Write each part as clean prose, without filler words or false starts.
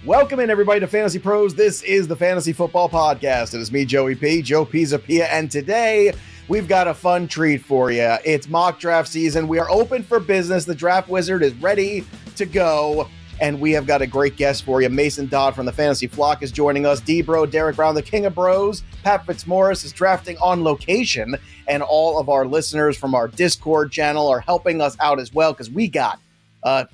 Welcome in, everybody, to Fantasy Pros. This is the Fantasy Football Podcast. It is me, Joey P, Joe Pisapia, and today we've got a fun treat for you. It's mock draft season. We are open for business. The Draft Wizard is ready to go, and we have got a great guest for you. Mason Dodd from the Fantasy Flock is joining us. D-Bro, Derek Brown, the King of Bros. Pat Fitzmaurice is drafting on location, and all of our listeners from our Discord channel are helping us out as well, because we got a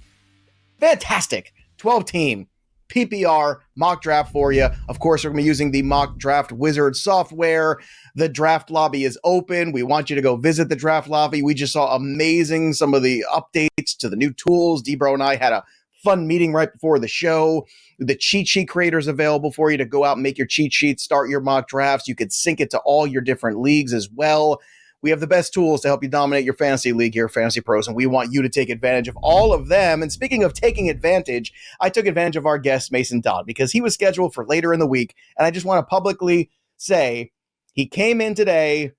fantastic 12-team PPR mock draft for you. Of course, we're going to be using the Mock Draft Wizard software. The draft lobby is open. We want you to go visit the draft lobby. We just saw some of the updates to the new tools. D-Bro and I had a fun meeting right before the show. The cheat sheet creator is available for you to go out and make your cheat sheets, start your mock drafts. You could sync it to all your different leagues as well. We have the best tools to help you dominate your fantasy league here at Fantasy Pros, and we want you to take advantage of all of them. And speaking of taking advantage, I took advantage of our guest, Mason Dodd, because he was scheduled for later in the week, and I just want to publicly say he came in today,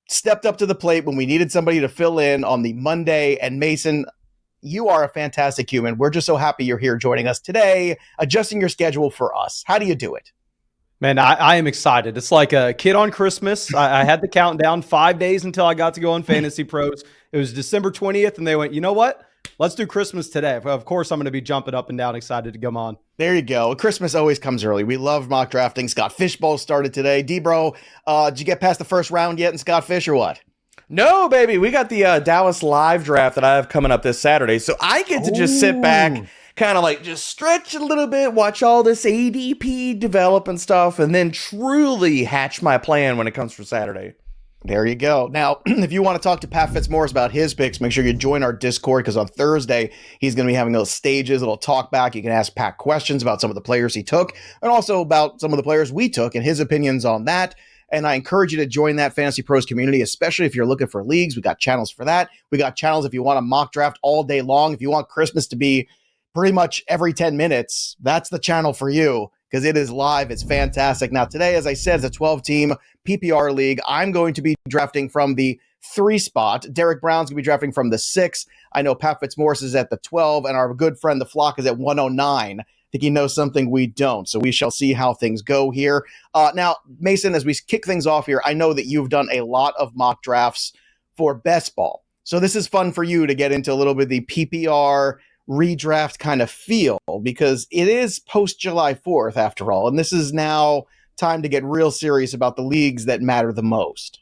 stepped up to the plate when we needed somebody to fill in on the Monday, and Mason, you are a fantastic human. We're just so happy you're here joining us today, adjusting your schedule for us. How do you do it? Man, I am excited. It's like a kid on Christmas. I had the countdown 5 days until I got to go on Fantasy Pros. It was December 20th, and they went, you know what? Let's do Christmas today. Of course, I'm going to be jumping up and down, excited to come on. There you go. Christmas always comes early. We love mock drafting. Scott Fishbowl started today. D-Bro, did you get past the first round yet in Scott Fish or what? No, baby. We got the Dallas live draft that I have coming up this Saturday. So I get to just sit back, kind of like just stretch a little bit, watch all this ADP develop and stuff, and then truly hatch my plan when it comes for Saturday. There you go. Now, if you want to talk to Pat Fitzmaurice about his picks, make sure you join our Discord, because on Thursday, he's going to be having those stages, a little talk back. You can ask Pat questions about some of the players he took, and also about some of the players we took and his opinions on that. And I encourage you to join that Fantasy Pros community, especially if you're looking for leagues. We got channels for that. We got channels if you want to mock draft all day long. If you want Christmas to be pretty much every 10 minutes, that's the channel for you, because it is live. It's fantastic. Now, today, as I said, it's a 12-team PPR league. I'm going to be drafting from the 3 spot. Derek Brown's going to be drafting from the 6. I know Pat Fitzmaurice is at the 12, and our good friend, the Flock, is at 109. I think he knows something we don't, so we shall see how things go here. Now, Mason, as we kick things off here, I know that you've done a lot of mock drafts for best ball. So this is fun for you to get into a little bit of the PPR redraft kind of feel, because it is post July 4th after all, and this is now time to get real serious about the leagues that matter the most.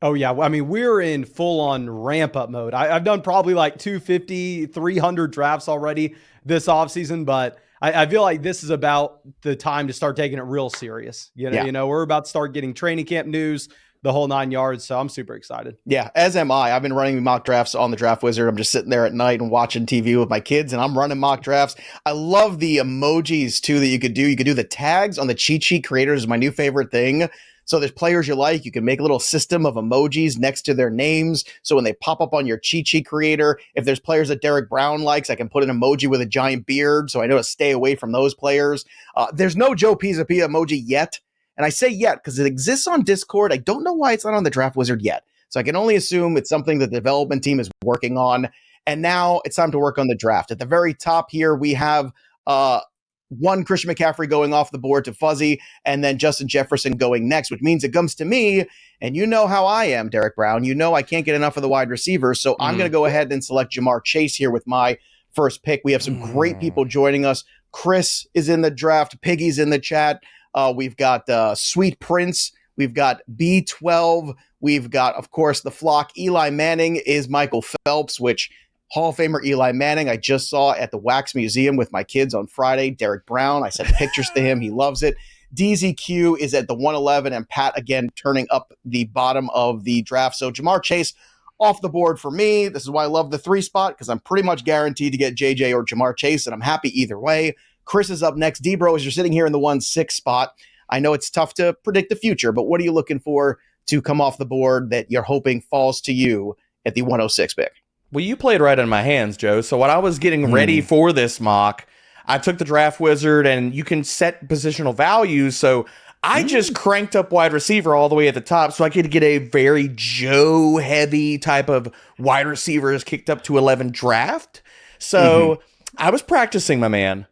Oh yeah, I mean, we're in full-on ramp-up mode. I've done probably like 250, 300 drafts already this offseason, but I feel like this is about the time to start taking it real serious. You know, we're about to start getting training camp news, the whole 9 yards. So I'm super excited. Yeah, as am I. I've been running mock drafts on the Draft Wizard. I'm just sitting there at night and watching TV with my kids, and I'm running mock drafts. I love the emojis too that you could do. You could do the tags on the cheat sheet creators, is my new favorite thing. So there's players you like, you can make a little system of emojis next to their names. So when they pop up on your cheat sheet creator, if there's players that Derek Brown likes, I can put an emoji with a giant beard. So I know to stay away from those players. There's no Joe Pisapia emoji yet. And I say yet because it exists on Discord. I don't know why it's not on the Draft Wizard yet. So I can only assume it's something that the development team is working on. And now it's time to work on the draft. At the very top here, we have one Christian McCaffrey going off the board to Fuzzy, and then Justin Jefferson going next, which means it comes to me. And you know how I am, Derek Brown. You know I can't get enough of the wide receivers. So I'm going to go ahead and select Jamar Chase here with my first pick. We have some great people joining us. Chris is in the draft. Piggy's in the chat. We've got Sweet Prince. We've got B12. We've got, of course, the Flock. Eli Manning is Michael Phelps, which Hall of Famer Eli Manning I just saw at the Wax Museum with my kids on Friday. Derek Brown, I sent pictures to him. He loves it. DZQ is at the 111, and Pat, again, turning up the bottom of the draft. So Jamar Chase off the board for me. This is why I love the 3 spot, because I'm pretty much guaranteed to get JJ or Jamar Chase, and I'm happy either way. Chris is up next. D-Bro, as you're sitting here in the 1-6 spot, I know it's tough to predict the future, but what are you looking for to come off the board that you're hoping falls to you at the 106 pick? Well, you played right in my hands, Joe. So when I was getting ready for this mock, I took the Draft Wizard, and you can set positional values. So I just cranked up wide receiver all the way at the top so I could get a very Joe-heavy type of wide receivers kicked up to 11 draft. So I was practicing, my man.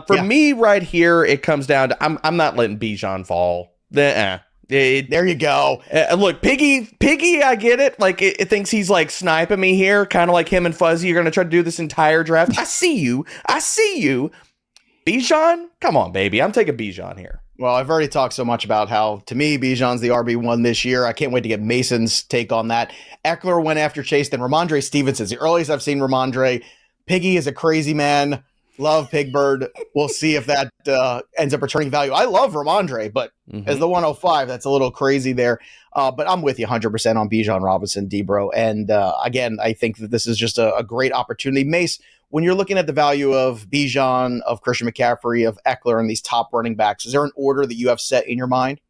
For me right here, it comes down to I'm not letting Bijan fall. There you go. Look, Piggy, I get it. Like, it thinks he's like sniping me here, kind of like him and Fuzzy are going to try to do this entire draft. I see you. Bijan, come on, baby. I'm taking Bijan here. Well, I've already talked so much about how, to me, Bijan's the RB1 this year. I can't wait to get Mason's take on that. Eckler went after Chase, then Ramondre Stevenson's the earliest I've seen Ramondre. Piggy is a crazy man. Love Pigbird. We'll see if that ends up returning value. I love Ramondre, but as the 105, that's a little crazy there. But I'm with you 100% on Bijan Robinson, D-Bro. And again, I think that this is just a great opportunity. Mace, when you're looking at the value of Bijan, of Christian McCaffrey, of Eckler, and these top running backs, is there an order that you have set in your mind?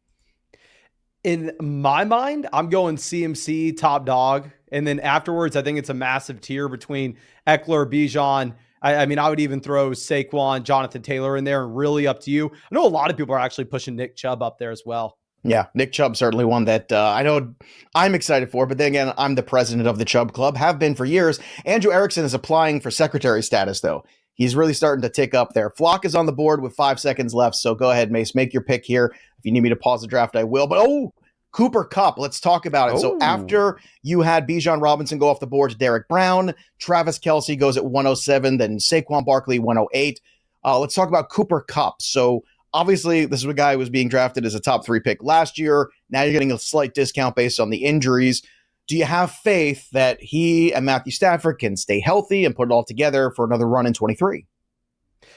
In my mind, I'm going CMC top dog. And then afterwards, I think it's a massive tier between Eckler, Bijan. I mean, I would even throw Saquon, Jonathan Taylor in there, and really up to you. I know a lot of people are actually pushing Nick Chubb up there as well. Yeah, Nick Chubb certainly one that I know I'm excited for, but then again, I'm the president of the Chubb Club, have been for years. Andrew Erickson is applying for secretary status, though. He's really starting to tick up there. Flock is on the board with 5 seconds left, so go ahead, Mace, make your pick here. If you need me to pause the draft, I will. But Cooper Kupp, let's talk about it. So after you had Bijan Robinson go off the board to Derek Brown, Travis Kelce goes at 107, then Saquon Barkley 108. Let's talk about Cooper Kupp. So obviously, this is a guy who was being drafted as a top 3 pick last year. Now you're getting a slight discount based on the injuries. Do you have faith that he and Matthew Stafford can stay healthy and put it all together for another run in 23?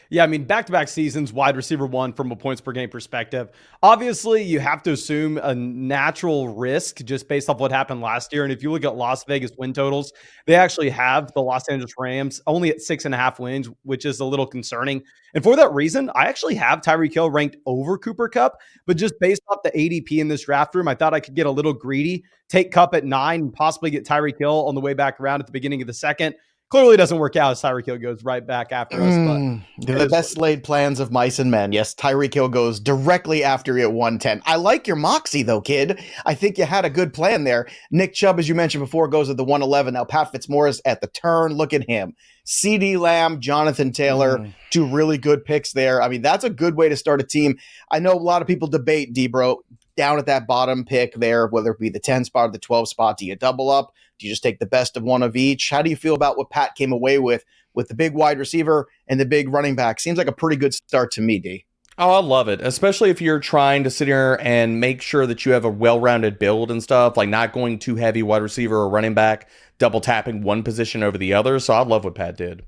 Yeah, I mean, back-to-back seasons, wide receiver 1 from a points per game perspective. Obviously, you have to assume a natural risk just based off what happened last year. And if you look at Las Vegas win totals, they actually have the Los Angeles Rams only at 6.5 wins, which is a little concerning. And for that reason, I actually have Tyreek Hill ranked over Cooper Kupp, but just based off the ADP in this draft room, I thought I could get a little greedy, take Kupp at 9, and possibly get Tyreek Hill on the way back around at the beginning of the second. Clearly doesn't work out as Tyreek Hill goes right back after us. But the best laid plans of mice and men. Yes, Tyreek Hill goes directly after you at 110. I like your moxie, though, kid. I think you had a good plan there. Nick Chubb, as you mentioned before, goes at the 111. Now, Pat Fitzmaurice at the turn. Look at him. CeeDee Lamb, Jonathan Taylor, 2 really good picks there. I mean, that's a good way to start a team. I know a lot of people debate, D-Bro, down at that bottom pick there, whether it be the 10 spot or the 12 spot. Do you double up? Do you just take the best of one of each? How do you feel about what Pat came away with the big wide receiver and the big running back? Seems like a pretty good start to me, D. Oh, I love it, especially if you're trying to sit here and make sure that you have a well-rounded build and stuff, like not going too heavy wide receiver or running back, double tapping one position over the other. So I love what Pat did.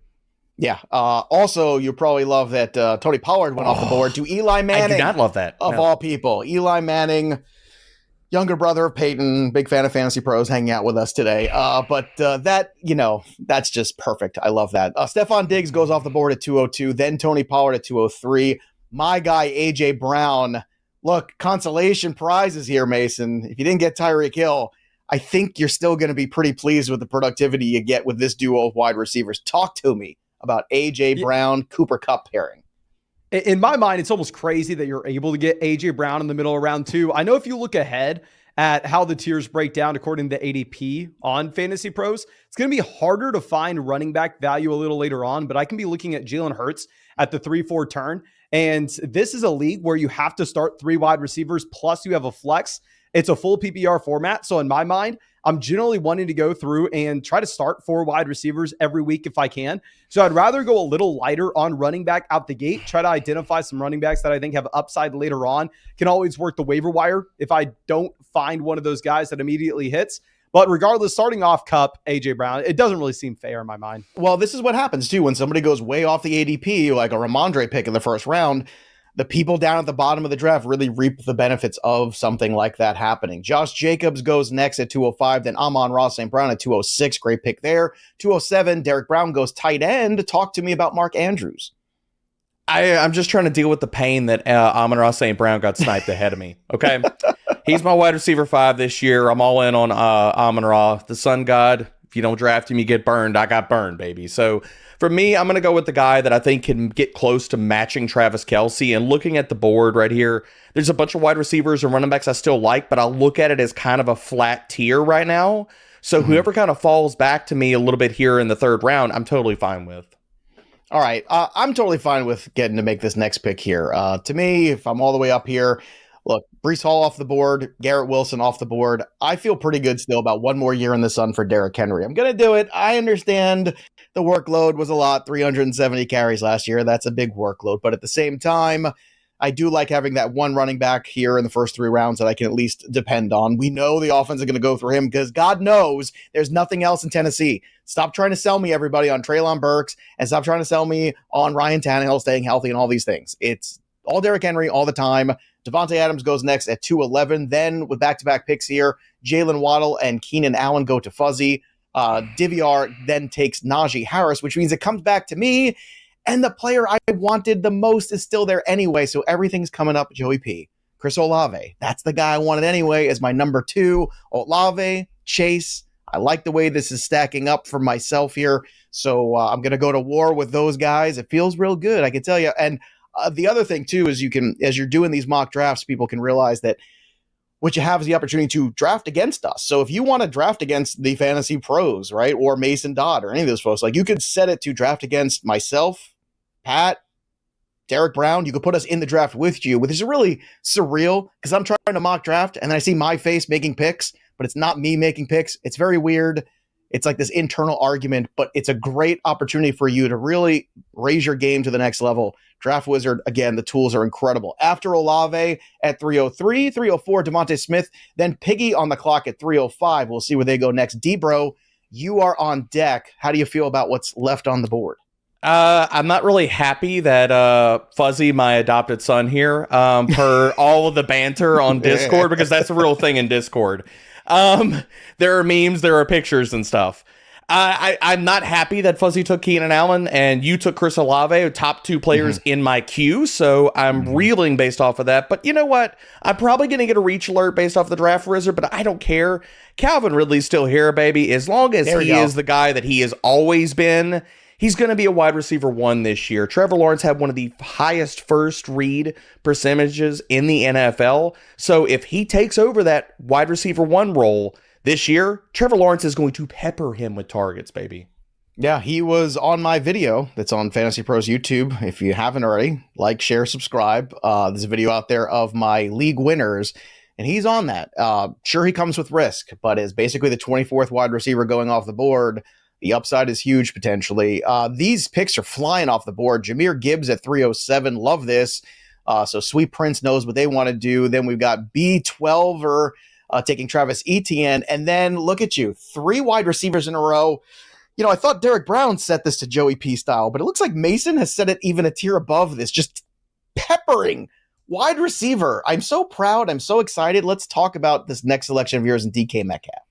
Yeah. Also, you probably love that Tony Pollard went off the board to Eli Manning. I do not love that. Of all people. Eli Manning, younger brother of Peyton, big fan of Fantasy Pros, hanging out with us today. But that's just perfect. I love that. Stephon Diggs goes off the board at 202, then Tony Pollard at 203. My guy, A.J. Brown. Look, consolation prizes here, Mason. If you didn't get Tyreek Hill, I think you're still going to be pretty pleased with the productivity you get with this duo of wide receivers. Talk to me about A.J. Brown, Cooper Kupp pairing. In my mind, it's almost crazy that you're able to get A.J. Brown in the middle of round 2. I know if you look ahead at how the tiers break down according to ADP on Fantasy Pros, it's going to be harder to find running back value a little later on, but I can be looking at Jalen Hurts at the 3-4 turn. And this is a league where you have to start 3 wide receivers, plus you have a flex. It's a full PPR format. So in my mind, I'm generally wanting to go through and try to start 4 wide receivers every week if I can. So I'd rather go a little lighter on running back out the gate, try to identify some running backs that I think have upside later on. Can always work the waiver wire if I don't find one of those guys that immediately hits. But regardless, starting off Kupp, A.J. Brown, it doesn't really seem fair in my mind. Well, this is what happens, too, when somebody goes way off the ADP, like a Ramondre pick in the first round. The people down at the bottom of the draft really reap the benefits of something like that happening. Josh Jacobs goes next at 205, then Amon-Ra St. Brown at 206. Great pick there. 207, Derek Brown goes tight end. Talk to me about Mark Andrews. I'm just trying to deal with the pain that Amon-Ra St. Brown got sniped ahead of me. Okay. He's my wide receiver 5 this year. I'm all in on Amon-Ra, the sun god. If you don't draft him, you get burned. I got burned, baby. So for me, I'm going to go with the guy that I think can get close to matching Travis Kelce. And looking at the board right here, there's a bunch of wide receivers and running backs I still like, but I'll look at it as kind of a flat tier right now. So whoever kind of falls back to me a little bit here in the 3rd round, I'm totally fine with. All right. I'm totally fine with getting to make this next pick here. To me, if I'm all the way up here, look, Brees Hall off the board, Garrett Wilson off the board. I feel pretty good still about one more year in the sun for Derrick Henry. I'm going to do it. I understand the workload was a lot, 370 carries last year. That's a big workload. But at the same time, I do like having that one running back here in the first 3 rounds that I can at least depend on. We know the offense is going to go through him because God knows there's nothing else in Tennessee. Stop trying to sell me, everybody, on Treylon Burks, and stop trying to sell me on Ryan Tannehill staying healthy and all these things. It's all Derrick Henry all the time. Devontae Adams goes next at 211. Then with back-to-back picks here, Jalen Waddle and Keenan Allen go to Fuzzy. DVR then takes Najee Harris, which means it comes back to me. And the player I wanted the most is still there anyway, so everything's coming up Joey P. Chris Olave. That's the guy I wanted anyway as my number 2. Olave, Chase. I like the way this is stacking up for myself here, so I'm going to go to war with those guys. It feels real good, I can tell you. And the other thing, too, is as you're doing these mock drafts, people can realize that what you have is the opportunity to draft against us. So if you want to draft against the Fantasy Pros, right, or Mason Dodd or any of those folks, like you could set it to draft against myself, Pat, Derek Brown. You could put us in the draft with you, which is really surreal because I'm trying to mock draft and then I see my face making picks, but it's not me making picks. It's very weird. It's like this internal argument, but it's a great opportunity for you to really raise your game to the next level. Draft Wizard, again, the tools are incredible. After Olave at 303, 304, Devontae Smith, then Piggy on the clock at 305. We'll see where they go next. D-Bro, you are on deck. How do you feel about what's left on the board? I'm not really happy that Fuzzy, my adopted son here, per all of the banter on Discord, because that's a real thing in Discord. There are memes, there are pictures and stuff. I'm not happy that Fuzzy took Keenan Allen and you took Chris Olave, top 2 players in my queue, so I'm reeling based off of that. But you know what? I'm probably going to get a reach alert based off the Draft Wizard, but I don't care. Calvin Ridley's still here, baby. As long as he is the guy that he has always been, he's going to be a wide receiver 1 this year. Trevor Lawrence had one of the highest first read percentages in the NFL. So if he takes over that wide receiver 1 role this year, Trevor Lawrence is going to pepper him with targets, baby. Yeah, he was on my video that's on Fantasy Pros YouTube. If you haven't already, like, share, subscribe. There's a video out there of my league winners, and he's on that. Sure, he comes with risk, but is basically the 24th wide receiver going off the board. The upside is huge potentially. These picks are flying off the board. Jahmyr Gibbs at 307. Love this. So Sweet Prince knows what they want to do. Then we've got B12er taking Travis Etienne. And then look at you. 3 wide receivers in a row. You know, I thought Derek Brown set this to Joey P style, but it looks like Mason has set it even a tier above this. Just peppering wide receiver. I'm so proud. I'm so excited. Let's talk about this next selection of yours in DK Metcalf.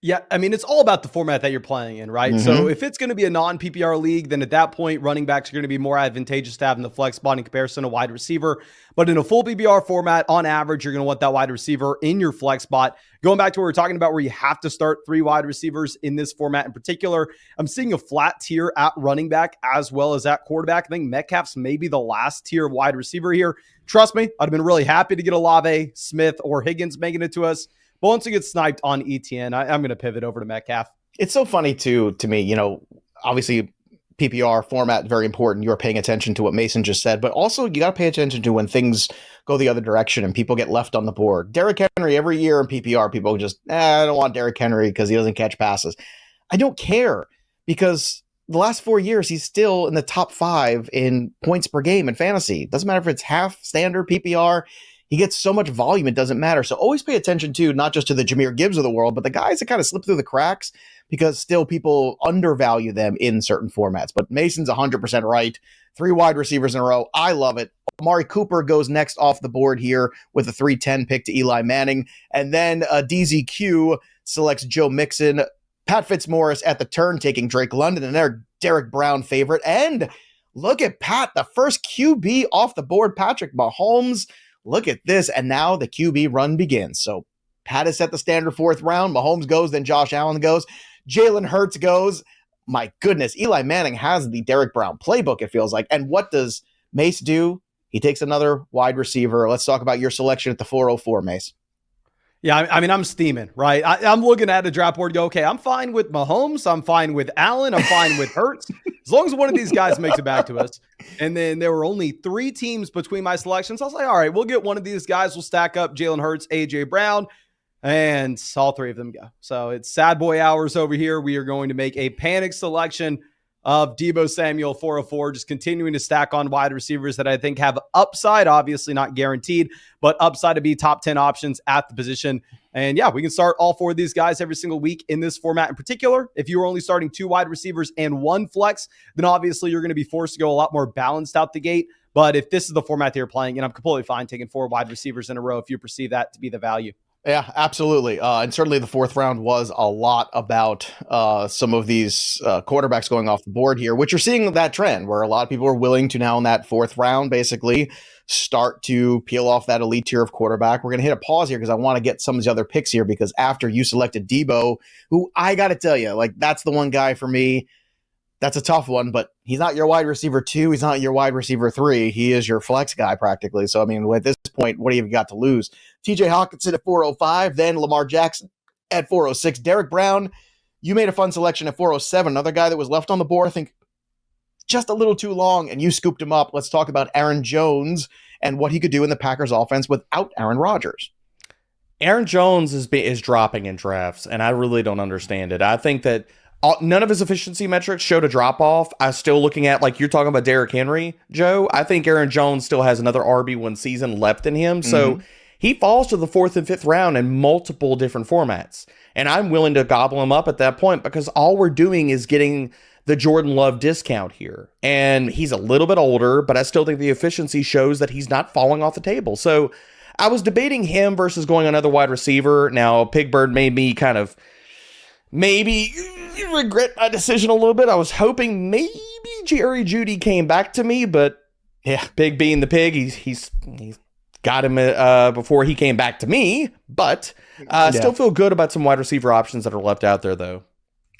Yeah, I mean, it's all about the format that you're playing in, right? So if it's going to be a non-PPR league, then at that point, running backs are going to be more advantageous to have in the flex spot in comparison to wide receiver. But in a full PPR format, on average, you're going to want that wide receiver in your flex spot. Going back to what we were talking about, where you have to start 3 wide receivers in this format in particular, I'm seeing a flat tier at running back as well as at quarterback. I think Metcalf's maybe the last tier wide receiver here. Trust me, I'd have been really happy to get Olave, Smith, or Higgins making it to us. But once it gets sniped on ETN, I'm going to pivot over to Metcalf. It's so funny, too, to me, you know, obviously PPR format, very important. You're paying attention to what Mason just said, but also you got to pay attention to when things go the other direction and people get left on the board. Derrick Henry, every year in PPR, people just, I don't want Derrick Henry because he doesn't catch passes. I don't care because the last 4 years, he's still in the top 5 in points per game in fantasy. Doesn't matter if it's half, standard, PPR. He gets so much volume, it doesn't matter. So always pay attention to not just to the Jahmyr Gibbs of the world, but the guys that kind of slip through the cracks because still people undervalue them in certain formats. But Mason's 100% right. 3 wide receivers in a row. I love it. Amari Cooper goes next off the board here with a 310 pick to Eli Manning. And then DZQ selects Joe Mixon. Pat Fitzmaurice at the turn taking Drake London and their Derek Brown favorite. And look at Pat, the first QB off the board, Patrick Mahomes. Look at this, and now the QB run begins. So Pat has set the standard 4th round. Mahomes goes, then Josh Allen goes. Jalen Hurts goes. My goodness, Eli Manning has the Derek Brown playbook, it feels like. And what does Mace do? He takes another wide receiver. Let's talk about your selection at the 404, Mace. Yeah, I mean, I'm steaming, right? I'm looking at a draft board, go, okay, I'm fine with Mahomes, I'm fine with Allen, I'm fine with Hurts, as long as one of these guys makes it back to us. And then there were only 3 teams between my selections. I was like, all right, we'll get one of these guys. We'll stack up Jalen Hurts, AJ Brown, and all 3 of them go. So it's sad boy hours over here. We are going to make a panic selection of Deebo Samuel 404, just continuing to stack on wide receivers that I think have upside, obviously not guaranteed, but upside to be top 10 options at the position. And yeah, we can start all 4 of these guys every single week in this format in particular. If you were only starting 2 wide receivers and 1 flex, then obviously you're going to be forced to go a lot more balanced out the gate. But if this is the format that you're playing, and I'm completely fine taking 4 wide receivers in a row if you perceive that to be the value. Yeah, absolutely. And certainly the 4th round was a lot about some of these quarterbacks going off the board here, which you're seeing that trend where a lot of people are willing to now in that 4th round basically start to peel off that elite tier of quarterback. We're going to hit a pause here because I want to get some of the other picks here because after you selected Deebo, who I got to tell you, like that's the one guy for me. That's a tough one, but he's not your wide receiver 2. He's not your wide receiver 3. He is your flex guy practically. So, I mean, at this point, what do you got to lose? TJ Hawkinson at 405, then Lamar Jackson at 406. Derek Brown, you made a fun selection at 407. Another guy that was left on the board, I think, just a little too long, and you scooped him up. Let's talk about Aaron Jones and what he could do in the Packers offense without Aaron Rodgers. Aaron Jones is dropping in drafts, and I really don't understand it. I think that none of his efficiency metrics showed a drop-off. I'm still looking at, like you're talking about Derrick Henry, Joe. I think Aaron Jones still has another RB1 season left in him. So he falls to the 4th and 5th round in multiple different formats. And I'm willing to gobble him up at that point because all we're doing is getting the Jordan Love discount here. And he's a little bit older, but I still think the efficiency shows that he's not falling off the table. So I was debating him versus going another wide receiver. Now, Pigbird made me kind of maybe regret my decision a little bit. I was hoping maybe Jerry Jeudy came back to me, but yeah, Pig being the pig, he's got him before he came back to me. But still feel good about some wide receiver options that are left out there, though.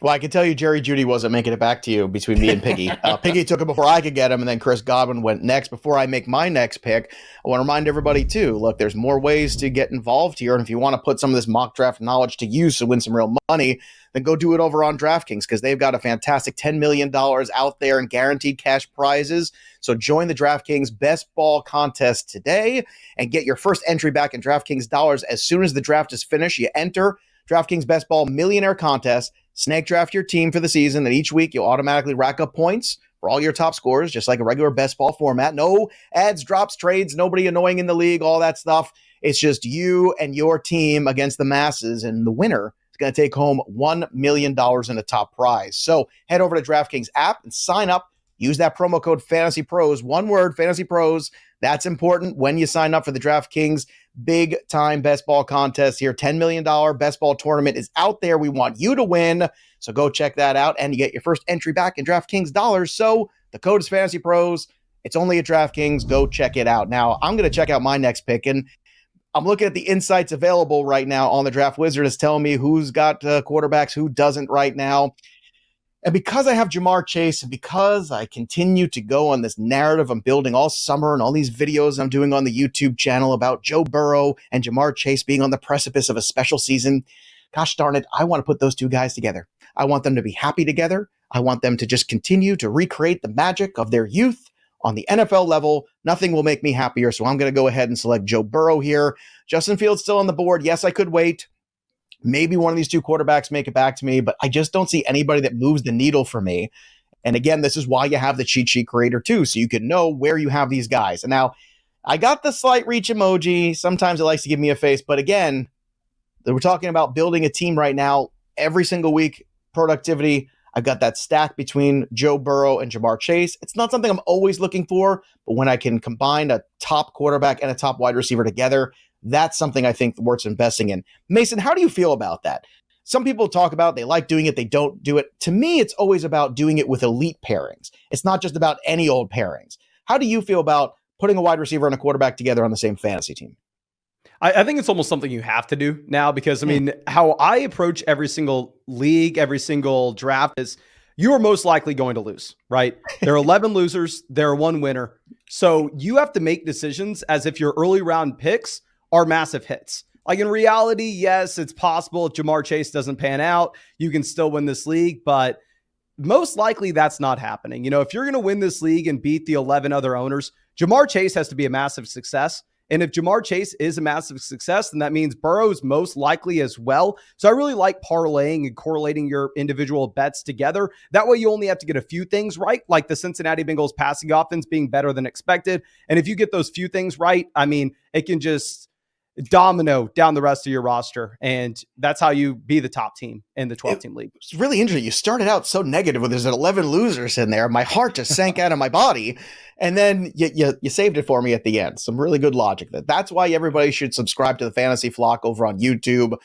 Well, I can tell you Jerry Jeudy wasn't making it back to you between me and Piggy. Piggy took it before I could get him, and then Chris Godwin went next. Before I make my next pick, I want to remind everybody, too, look, there's more ways to get involved here, and if you want to put some of this mock draft knowledge to use to win some real money, then go do it over on DraftKings because they've got a fantastic $10 million out there in guaranteed cash prizes. So join the DraftKings Best Ball Contest today and get your first entry back in DraftKings dollars as soon as the draft is finished. You enter DraftKings Best Ball Millionaire Contest, snake draft your team for the season, and each week you'll automatically rack up points for all your top scorers, just like a regular best ball format. No ads, drops, trades, nobody annoying in the league, all that stuff. It's just you and your team against the masses, and the winner is going to take home $1 million in a top prize. So head over to DraftKings app and sign up. Use that promo code FantasyPros. One word, FantasyPros. That's important when you sign up for the DraftKings big time best ball contest here. $10 million best ball tournament is out there. We want you to win. So go check that out and you get your first entry back in DraftKings dollars. So the code is FantasyPros. It's only at DraftKings. Go check it out. Now I'm going to check out my next pick, and I'm looking at the insights available right now on the Draft Wizard. It's telling me who's got quarterbacks, who doesn't right now. And because I have Jamar Chase, and because I continue to go on this narrative I'm building all summer and all these videos I'm doing on the YouTube channel about Joe Burrow and Jamar Chase being on the precipice of a special season, gosh darn it, I want to put those two guys together. I want them to be happy together. I want them to just continue to recreate the magic of their youth on the NFL level. Nothing will make me happier, so I'm going to go ahead and select Joe Burrow here. Justin Fields still on the board. Yes, I could wait. Maybe one of these two quarterbacks make it back to me, but I just don't see anybody that moves the needle for me. And again, this is why you have the cheat sheet creator too, so you can know where you have these guys. And now, I got the slight reach emoji. Sometimes it likes to give me a face, but again, we're talking about building a team right now. Every single week, productivity. I've got that stack between Joe Burrow and Jamar Chase. It's not something I'm always looking for, but when I can combine a top quarterback and a top wide receiver together, that's something I think worth investing in. Mason, how do you feel about that? Some people talk about they like doing it, they don't do it. To me, it's always about doing it with elite pairings. It's not just about any old pairings. How do you feel about putting a wide receiver and a quarterback together on the same fantasy team? I think it's almost something you have to do now because, I mean, how I approach every single league, every single draft is you are most likely going to lose, right? There are 11 losers. There are 1 winner. So you have to make decisions as if your early round picks are massive hits. Like in reality, yes, it's possible if Jamar Chase doesn't pan out, you can still win this league, but most likely that's not happening. If you're going to win this league and beat the 11 other owners, Jamar Chase has to be a massive success. And if Jamar Chase is a massive success, then that means Burrow's most likely as well. So I really like parlaying and correlating your individual bets together. That way you only have to get a few things right, like the Cincinnati Bengals passing offense being better than expected. And if you get those few things right, it can just domino down the rest of your roster. And that's how you be the top team in the 12-team league. It's really interesting. You started out so negative with there's 11 losers in there. My heart just sank out of my body. And then you saved it for me at the end. Some really good logic. That's why everybody should subscribe to the Fantasy Flock over on YouTube.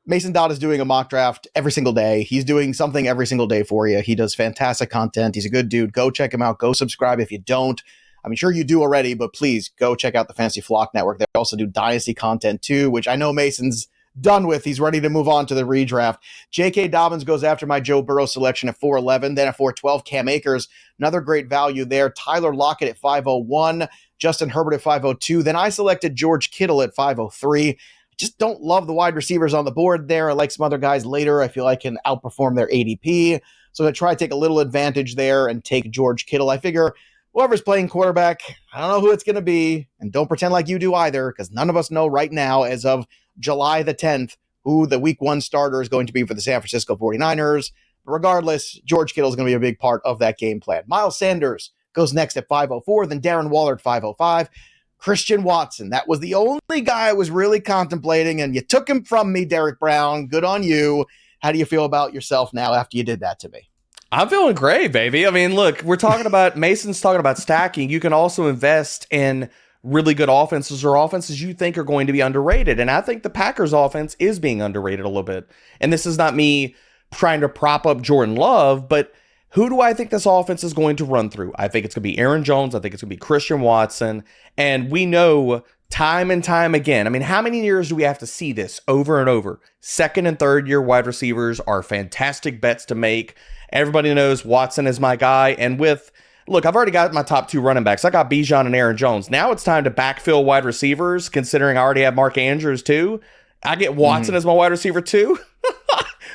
Mason Dodd is doing a mock draft every single day. He's doing something every single day for you. He does fantastic content. He's a good dude. Go check him out. Go subscribe if you don't. I'm sure you do already, but please go check out the Fantasy Flock Network. They also do Dynasty content too, which I know Mason's done with. He's ready to move on to the redraft. J.K. Dobbins goes after my Joe Burrow selection at 411. Then at 412, Cam Akers, another great value there. Tyler Lockett at 501. Justin Herbert at 502. Then I selected George Kittle at 503. Just don't love the wide receivers on the board there. I like some other guys later. I feel I can outperform their ADP. So I'm going to try to take a little advantage there and take George Kittle. I figure whoever's playing quarterback, I don't know who it's going to be. And don't pretend like you do either, because none of us know right now, as of July the 10th, who the week 1 starter is going to be for the San Francisco 49ers. But regardless, George Kittle is going to be a big part of that game plan. Miles Sanders goes next at 504, then Darren Waller at 505. Christian Watson, that was the only guy I was really contemplating, and you took him from me, Derek Brown. Good on you. How do you feel about yourself now after you did that to me? I'm feeling great, baby. Look, we're talking about, Mason's talking about stacking. You can also invest in really good offenses or offenses you think are going to be underrated. And I think the Packers offense is being underrated a little bit. And this is not me trying to prop up Jordan Love, but who do I think this offense is going to run through? I think it's going to be Aaron Jones. I think it's going to be Christian Watson. And we know time and time again, how many years do we have to see this over and over? Second and third year wide receivers are fantastic bets to make. Everybody knows Watson is my guy. And look, I've already got my top 2 running backs. I got Bijan and Aaron Jones. Now it's time to backfill wide receivers, considering I already have Mark Andrews too. I get Watson as my wide receiver too.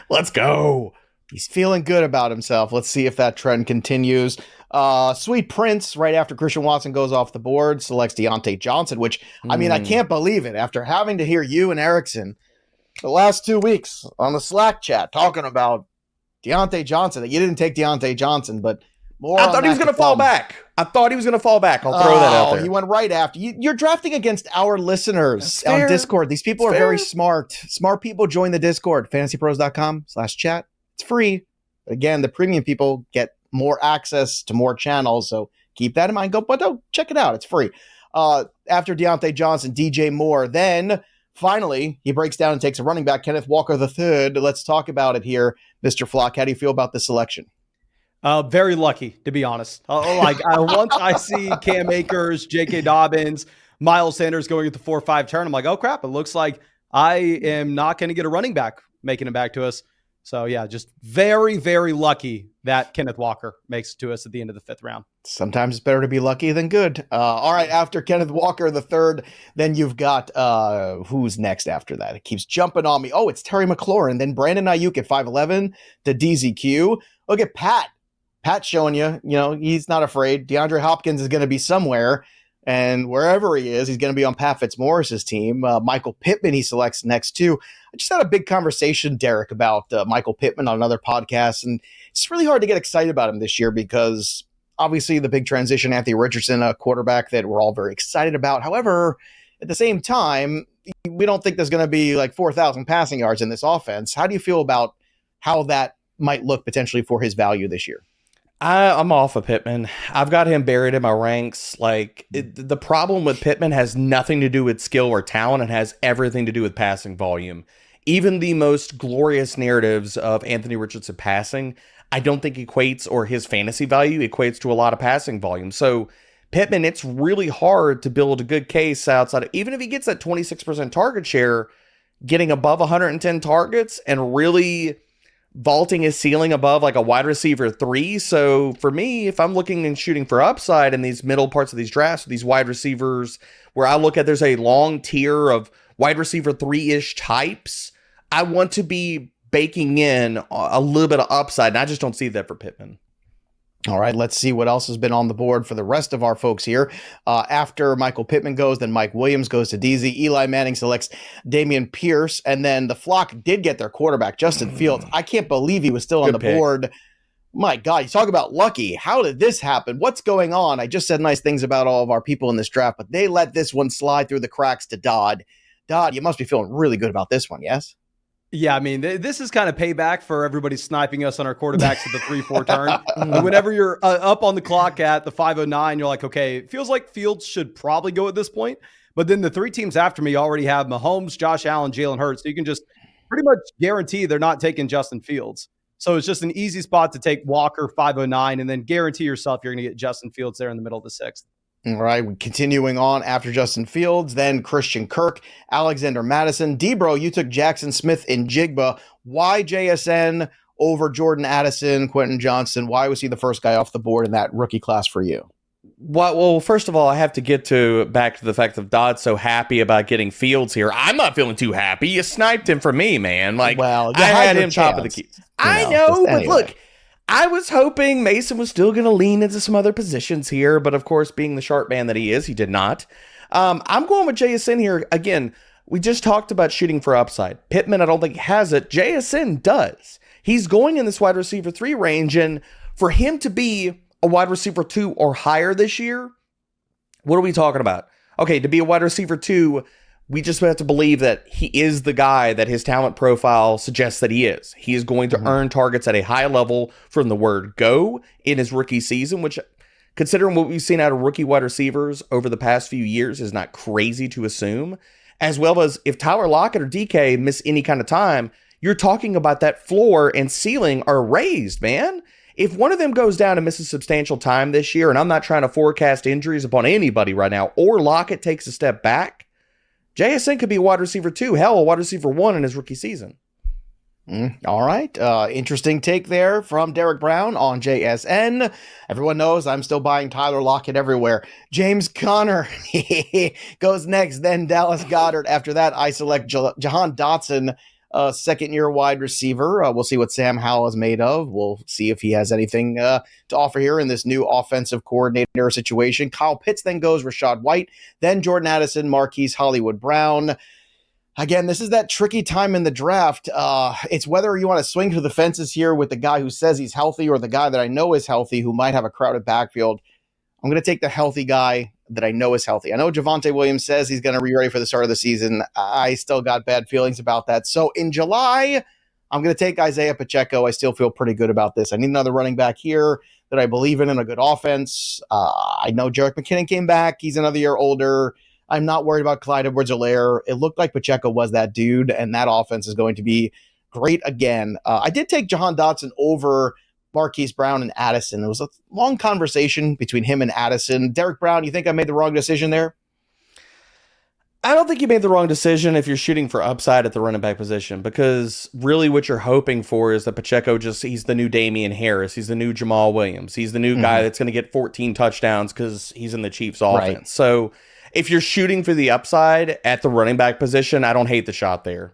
Let's go. He's feeling good about himself. Let's see if that trend continues. Sweet Prince, right after Christian Watson goes off the board, selects Deontay Johnson, which, I can't believe it. After having to hear you and Erickson the last 2 weeks on the Slack chat talking about Deontay Johnson, you didn't take Deontay Johnson, but more. I thought he was going to fall back. I'll throw that out there. He went right after you. You're drafting against our listeners on Discord. These people are very smart. Smart people join the Discord, fantasypros.com/chat. It's free. Again, the premium people get more access to more channels. So keep that in mind. Go check it out. It's free. After Deontay Johnson, DJ Moore. Then finally, he breaks down and takes a running back, Kenneth Walker III. Let's talk about it here, Mr. Flock. How do you feel about this selection? Very lucky, to be honest. Once I see Cam Akers, J.K. Dobbins, Miles Sanders going at the 4-5 turn, I'm like, oh crap, it looks like I am not going to get a running back making it back to us. So yeah, just very, very lucky that Kenneth Walker makes it to us at the end of the 5th round. Sometimes it's better to be lucky than good. All right, after Kenneth Walker III, then you've got, who's next after that? It keeps jumping on me. Oh, it's Terry McLaurin, then Brandon Ayuk at 5'11", to DZQ. Look at Pat. Pat's showing you, he's not afraid. DeAndre Hopkins is going to be somewhere, and wherever he is, he's going to be on Pat Fitzmaurice's team. Michael Pittman he selects next too. I just had a big conversation, Derek, about Michael Pittman on another podcast, and it's really hard to get excited about him this year because obviously the big transition, Anthony Richardson, a quarterback that we're all very excited about. However, at the same time, we don't think there's going to be like 4,000 passing yards in this offense. How do you feel about how that might look potentially for his value this year? I'm off of Pittman. I've got him buried in my ranks. The problem with Pittman has nothing to do with skill or talent. It has everything to do with passing volume. Even the most glorious narratives of Anthony Richardson passing, I don't think equates, or his fantasy value equates to a lot of passing volume. So Pittman, it's really hard to build a good case outside of, even if he gets that 26% target share, getting above 110 targets and really vaulting his ceiling above like a wide receiver 3. So for me, if I'm looking and shooting for upside in these middle parts of these drafts, these wide receivers, where I look at, there's a long tier of wide receiver 3-ish types, I want to be baking in a little bit of upside, and I just don't see that for Pittman. All right, let's see what else has been on the board for the rest of our folks here. After Michael Pittman goes, then Mike Williams goes to DZ. Eli Manning selects Dameon Pierce, and then the flock did get their quarterback, Justin Fields. I can't believe he was still on the board. My God, you talk about lucky. How did this happen? What's going on? I just said nice things about all of our people in this draft, but they let this one slide through the cracks to Dodd. Dodd, you must be feeling really good about this one, yes? Yeah, I mean, this is kind of payback for everybody sniping us on our quarterbacks at the 3-4 turn. And whenever you're up on the clock at the 5:09, you're like, okay, it feels like Fields should probably go at this point. But then the 3 teams after me already have Mahomes, Josh Allen, Jalen Hurts. So you can just pretty much guarantee they're not taking Justin Fields. So it's just an easy spot to take Walker 5:09 and then guarantee yourself you're going to get Justin Fields there in the middle of the 6th. All right, continuing on after Justin Fields, then Christian Kirk, Alexander Madison. D-Bro, you took Jackson Smith in Jigba. Why JSN over Jordan Addison, Quentin Johnston? Why was he the first guy off the board in that rookie class for you? Well, first of all, I have to get back to the fact that Dodd's so happy about getting Fields here. I'm not feeling too happy. You sniped him for me, man. Like, well, I had him top of the key. I know, but anyway. Look, I was hoping Mason was still going to lean into some other positions here, but of course, being the sharp man that he is, he did not. I'm going with JSN here. Again, we just talked about shooting for upside. Pittman, I don't think has it. JSN does. He's going in this wide receiver 3 range, and for him to be a wide receiver 2 or higher this year, what are we talking about? Okay, to be a wide receiver 2, we just have to believe that he is the guy that his talent profile suggests that he is. He is going to earn targets at a high level from the word go in his rookie season, which, considering what we've seen out of rookie wide receivers over the past few years, is not crazy to assume. As well as if Tyler Lockett or DK miss any kind of time, you're talking about that floor and ceiling are raised, man. If one of them goes down and misses substantial time this year, and I'm not trying to forecast injuries upon anybody right now, or Lockett takes a step back, JSN could be a wide receiver 2, hell, a wide receiver 1 in his rookie season. All right. Interesting take there from Derek Brown on JSN. Everyone knows I'm still buying Tyler Lockett everywhere. James Conner goes next, then Dallas Goedert. After that, I select Jahan Dotson, second-year wide receiver. We'll see what Sam Howell is made of. We'll see if he has anything to offer here in this new offensive coordinator situation. Kyle Pitts then goes Rachaad White, then Jordan Addison, Marquise Hollywood Brown. Again, this is that tricky time in the draft. It's whether you want to swing for the fences here with the guy who says he's healthy or the guy that I know is healthy who might have a crowded backfield. I'm going to take the healthy guy that I know is healthy. I know Javonte Williams says he's going to be ready for the start of the season. I still got bad feelings about that. So in July, I'm going to take Isaiah Pacheco. I still feel pretty good about this. I need another running back here that I believe in a good offense. I know Jerick McKinnon came back. He's another year older. I'm not worried about Clyde Edwards-Helaire. It looked like Pacheco was that dude, and that offense is going to be great again. I did take Jahan Dotson over Marquise Brown and Addison. It was a long conversation between him and Addison. Derek Brown, you think I made the wrong decision there? I don't think you made the wrong decision if you're shooting for upside at the running back position, because really what you're hoping for is that Pacheco he's the new Damian Harris. He's the new Jamal Williams. He's the new guy that's going to get 14 touchdowns because he's in the Chiefs offense. Right. So if you're shooting for the upside at the running back position, I don't hate the shot there.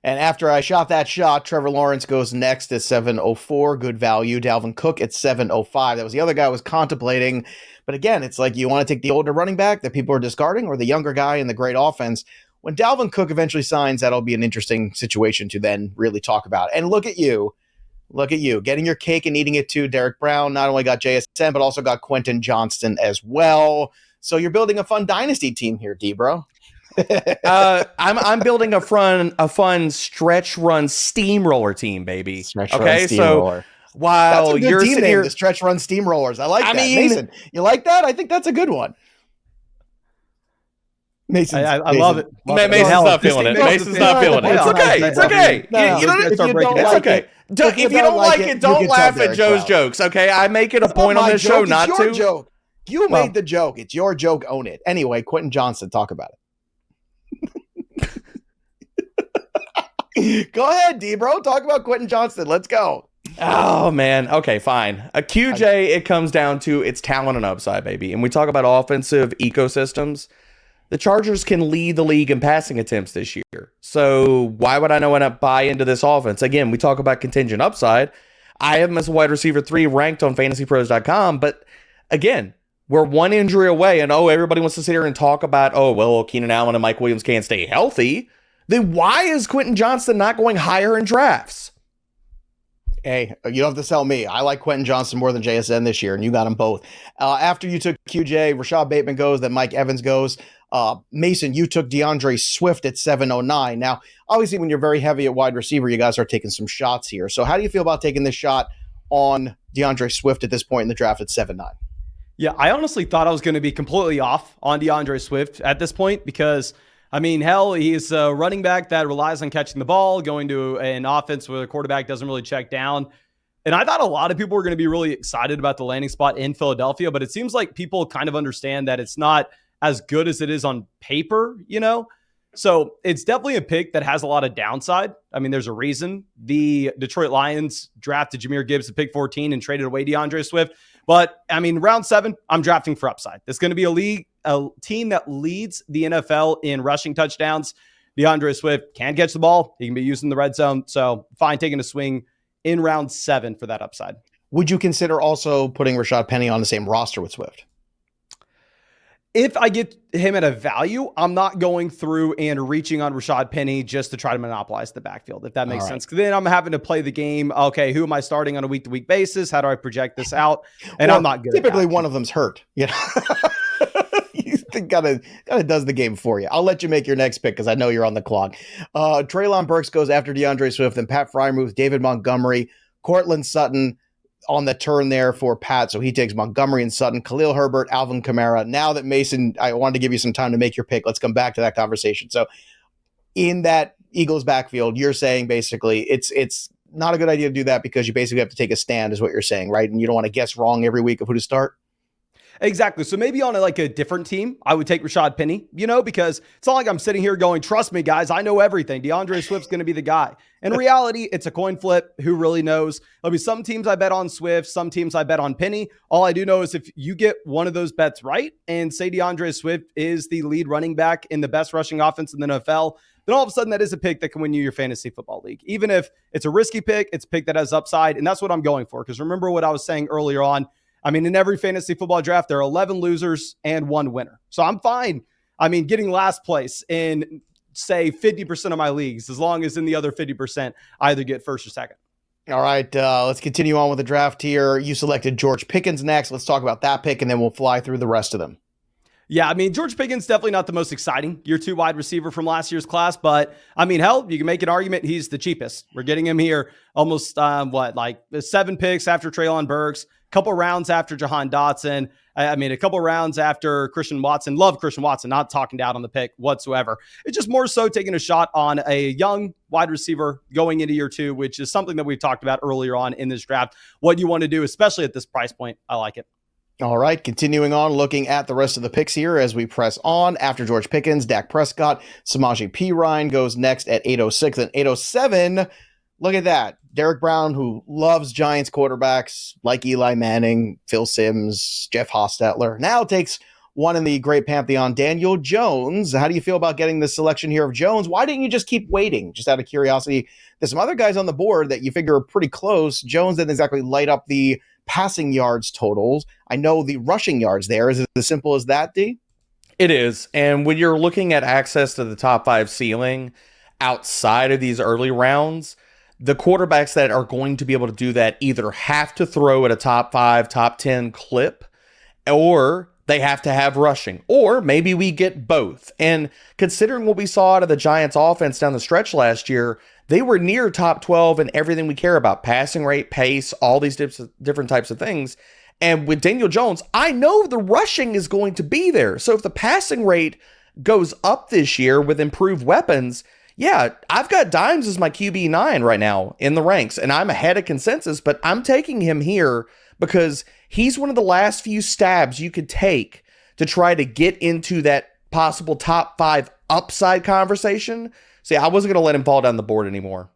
And after I shot that shot, Trevor Lawrence goes next at 704. Good value. Dalvin Cook at 705. That was the other guy I was contemplating. But again, it's like you want to take the older running back that people are discarding or the younger guy in the great offense. When Dalvin Cook eventually signs, that'll be an interesting situation to then really talk about. And look at you. Look at you. Getting your cake and eating it too. Derek Brown not only got JSN, but also got Quentin Johnston as well. So you're building a fun dynasty team here, D-Bro. I'm building a fun stretch run steamroller team, baby. Stretch run steamroller. So while you're sitting here, the stretch run steamrollers. I like that. Mason, you like that? I think that's a good one. Mason, I love it. Mason's not feeling it. Mason's not feeling it. It's okay. It's okay. It's okay. If you don't like it, don't laugh at Joe's jokes. Okay, I make it a point on this show not to. Joke. You made the joke. It's your joke. Own it. Anyway, Quentin Johnston, talk about it. Go ahead, D-Bro. Talk about Quentin Johnston. Let's go. Oh, man. Okay, fine. A QJ, it comes down to its talent and upside, baby. And we talk about offensive ecosystems. The Chargers can lead the league in passing attempts this year. So why would I not buy into this offense? Again, we talk about contingent upside. I have him as a wide receiver 3 ranked on FantasyPros.com. But again, we're one injury away. And everybody wants to sit here and talk about, Keenan Allen and Mike Williams can't stay healthy. Then why is Quentin Johnston not going higher in drafts? Hey, you don't have to tell me. I like Quentin Johnston more than JSN this year, and you got them both. After you took QJ, Rashad Bateman goes, then Mike Evans goes. Mason, you took DeAndre Swift at 709. Now, obviously, when you're very heavy at wide receiver, you guys are taking some shots here. So how do you feel about taking this shot on DeAndre Swift at this point in the draft at 7-9? Yeah, I honestly thought I was going to be completely off on DeAndre Swift at this point because he's a running back that relies on catching the ball, going to an offense where the quarterback doesn't really check down. And I thought a lot of people were going to be really excited about the landing spot in Philadelphia, but it seems like people kind of understand that it's not as good as it is on paper, So it's definitely a pick that has a lot of downside. There's a reason the Detroit Lions drafted Jahmyr Gibbs at pick 14 and traded away DeAndre Swift. But round 7, I'm drafting for upside. It's going to be a team that leads the NFL in rushing touchdowns. DeAndre Swift can catch the ball. He can be used in the red zone. So fine, taking a swing in round 7 for that upside. Would you consider also putting Rashad Penny on the same roster with Swift? If I get him at a value, I'm not going through and reaching on Rashad Penny just to try to monopolize the backfield, if that makes sense. Because then I'm having to play the game. Okay, who am I starting on a week-to-week basis? How do I project this out? And I'm not good. Typically, one of them's hurt. You gotta does the game for you. I'll let you make your next pick because I know you're on the clock. Treylon Burks goes after DeAndre Swift, and Pat Freiermuth, David Montgomery, Cortland Sutton on the turn there for Pat. So he takes Montgomery and Sutton, Khalil Herbert, Alvin Kamara. Now that Mason, I wanted to give you some time to make your pick. Let's come back to that conversation. So in that Eagles backfield, you're saying basically it's not a good idea to do that because you basically have to take a stand is what you're saying, right? And you don't want to guess wrong every week of who to start. Exactly. So maybe on a different team, I would take Rashad Penny, because it's not like I'm sitting here going, trust me, guys, I know everything. DeAndre Swift's going to be the guy. In reality, it's a coin flip. Who really knows? There'll be some teams I bet on Swift, some teams I bet on Penny. All I do know is if you get one of those bets right and say DeAndre Swift is the lead running back in the best rushing offense in the NFL, then all of a sudden that is a pick that can win you your fantasy football league. Even if it's a risky pick, it's a pick that has upside. And that's what I'm going for. Because remember what I was saying earlier on, in every fantasy football draft, there are 11 losers and 1 winner. So I'm fine. Getting last place in, say, 50% of my leagues, as long as in the other 50%, I either get first or second. All right, let's continue on with the draft here. You selected George Pickens next. Let's talk about that pick, and then we'll fly through the rest of them. Yeah, George Pickens definitely not the most exciting year 2 wide receiver from last year's class, but hell, you can make an argument he's the cheapest. We're getting him here almost 7 picks after Treylon Burks, a couple rounds after Jahan Dotson. A couple rounds after Christian Watson. Love Christian Watson, not talking down on the pick whatsoever. It's just more so taking a shot on a young wide receiver going into year 2, which is something that we've talked about earlier on in this draft. What you want to do, especially at this price point, I like it. All right, continuing on, looking at the rest of the picks here as we press on. After George Pickens, Dak Prescott, Samaje Perine goes next at 806 and 807. Look at that. Derek Brown, who loves Giants quarterbacks like Eli Manning, Phil Simms, Jeff Hostetler, now takes one in the great pantheon, Daniel Jones. How do you feel about getting this selection here of Jones? Why didn't you just keep waiting? Just out of curiosity. There's some other guys on the board that you figure are pretty close. Jones didn't exactly light up the passing yards totals. I know the rushing yards there. Is it as simple as that, D? It is. And when you're looking at access to the top 5 ceiling outside of these early rounds, the quarterbacks that are going to be able to do that either have to throw at a top 5, top 10 clip, or they have to have rushing, or maybe we get both. And considering what we saw out of the Giants offense down the stretch last year, they were near top 12 in everything we care about: passing rate, pace, all these different types of things. And with Daniel Jones, I know the rushing is going to be there. So if the passing rate goes up this year with improved weapons, yeah, I've got Dimes as my QB9 right now in the ranks, and I'm ahead of consensus, but I'm taking him here because he's one of the last few stabs you could take to try to get into that possible top 5 upside conversation. See, I wasn't going to let him fall down the board anymore.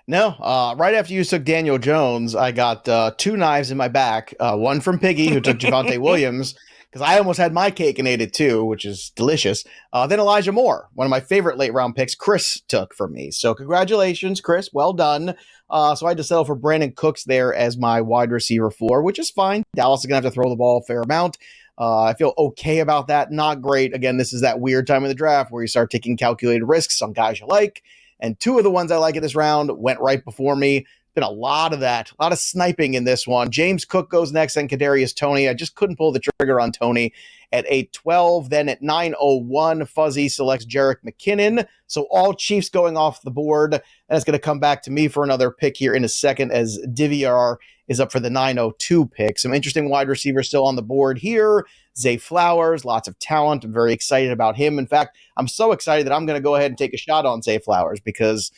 No, right after you took Daniel Jones, I got 2 knives in my back. One from Piggy, who took Javonte Williams, because I almost had my cake and ate it too, which is delicious. Then Elijah Moore, one of my favorite late round picks, Chris took from me. So congratulations, Chris. Well done. So I had to settle for Brandon Cooks there as my wide receiver 4, which is fine. Dallas is going to have to throw the ball a fair amount. I feel okay about that. Not great. Again, this is that weird time in the draft where you start taking calculated risks on guys you like. And 2 of the ones I like in this round went right before me. Been a lot of that, a lot of sniping in this one. James Cook goes next, and Kadarius Toney. I just couldn't pull the trigger on Toney at 8:12. Then at 9:01, Fuzzy selects Jerick McKinnon. So all Chiefs going off the board. And it's going to come back to me for another pick here in a second as DVR is up for the 9:02 pick. Some interesting wide receivers still on the board here. Zay Flowers, lots of talent. I'm very excited about him. In fact, I'm so excited that I'm going to go ahead and take a shot on Zay Flowers, because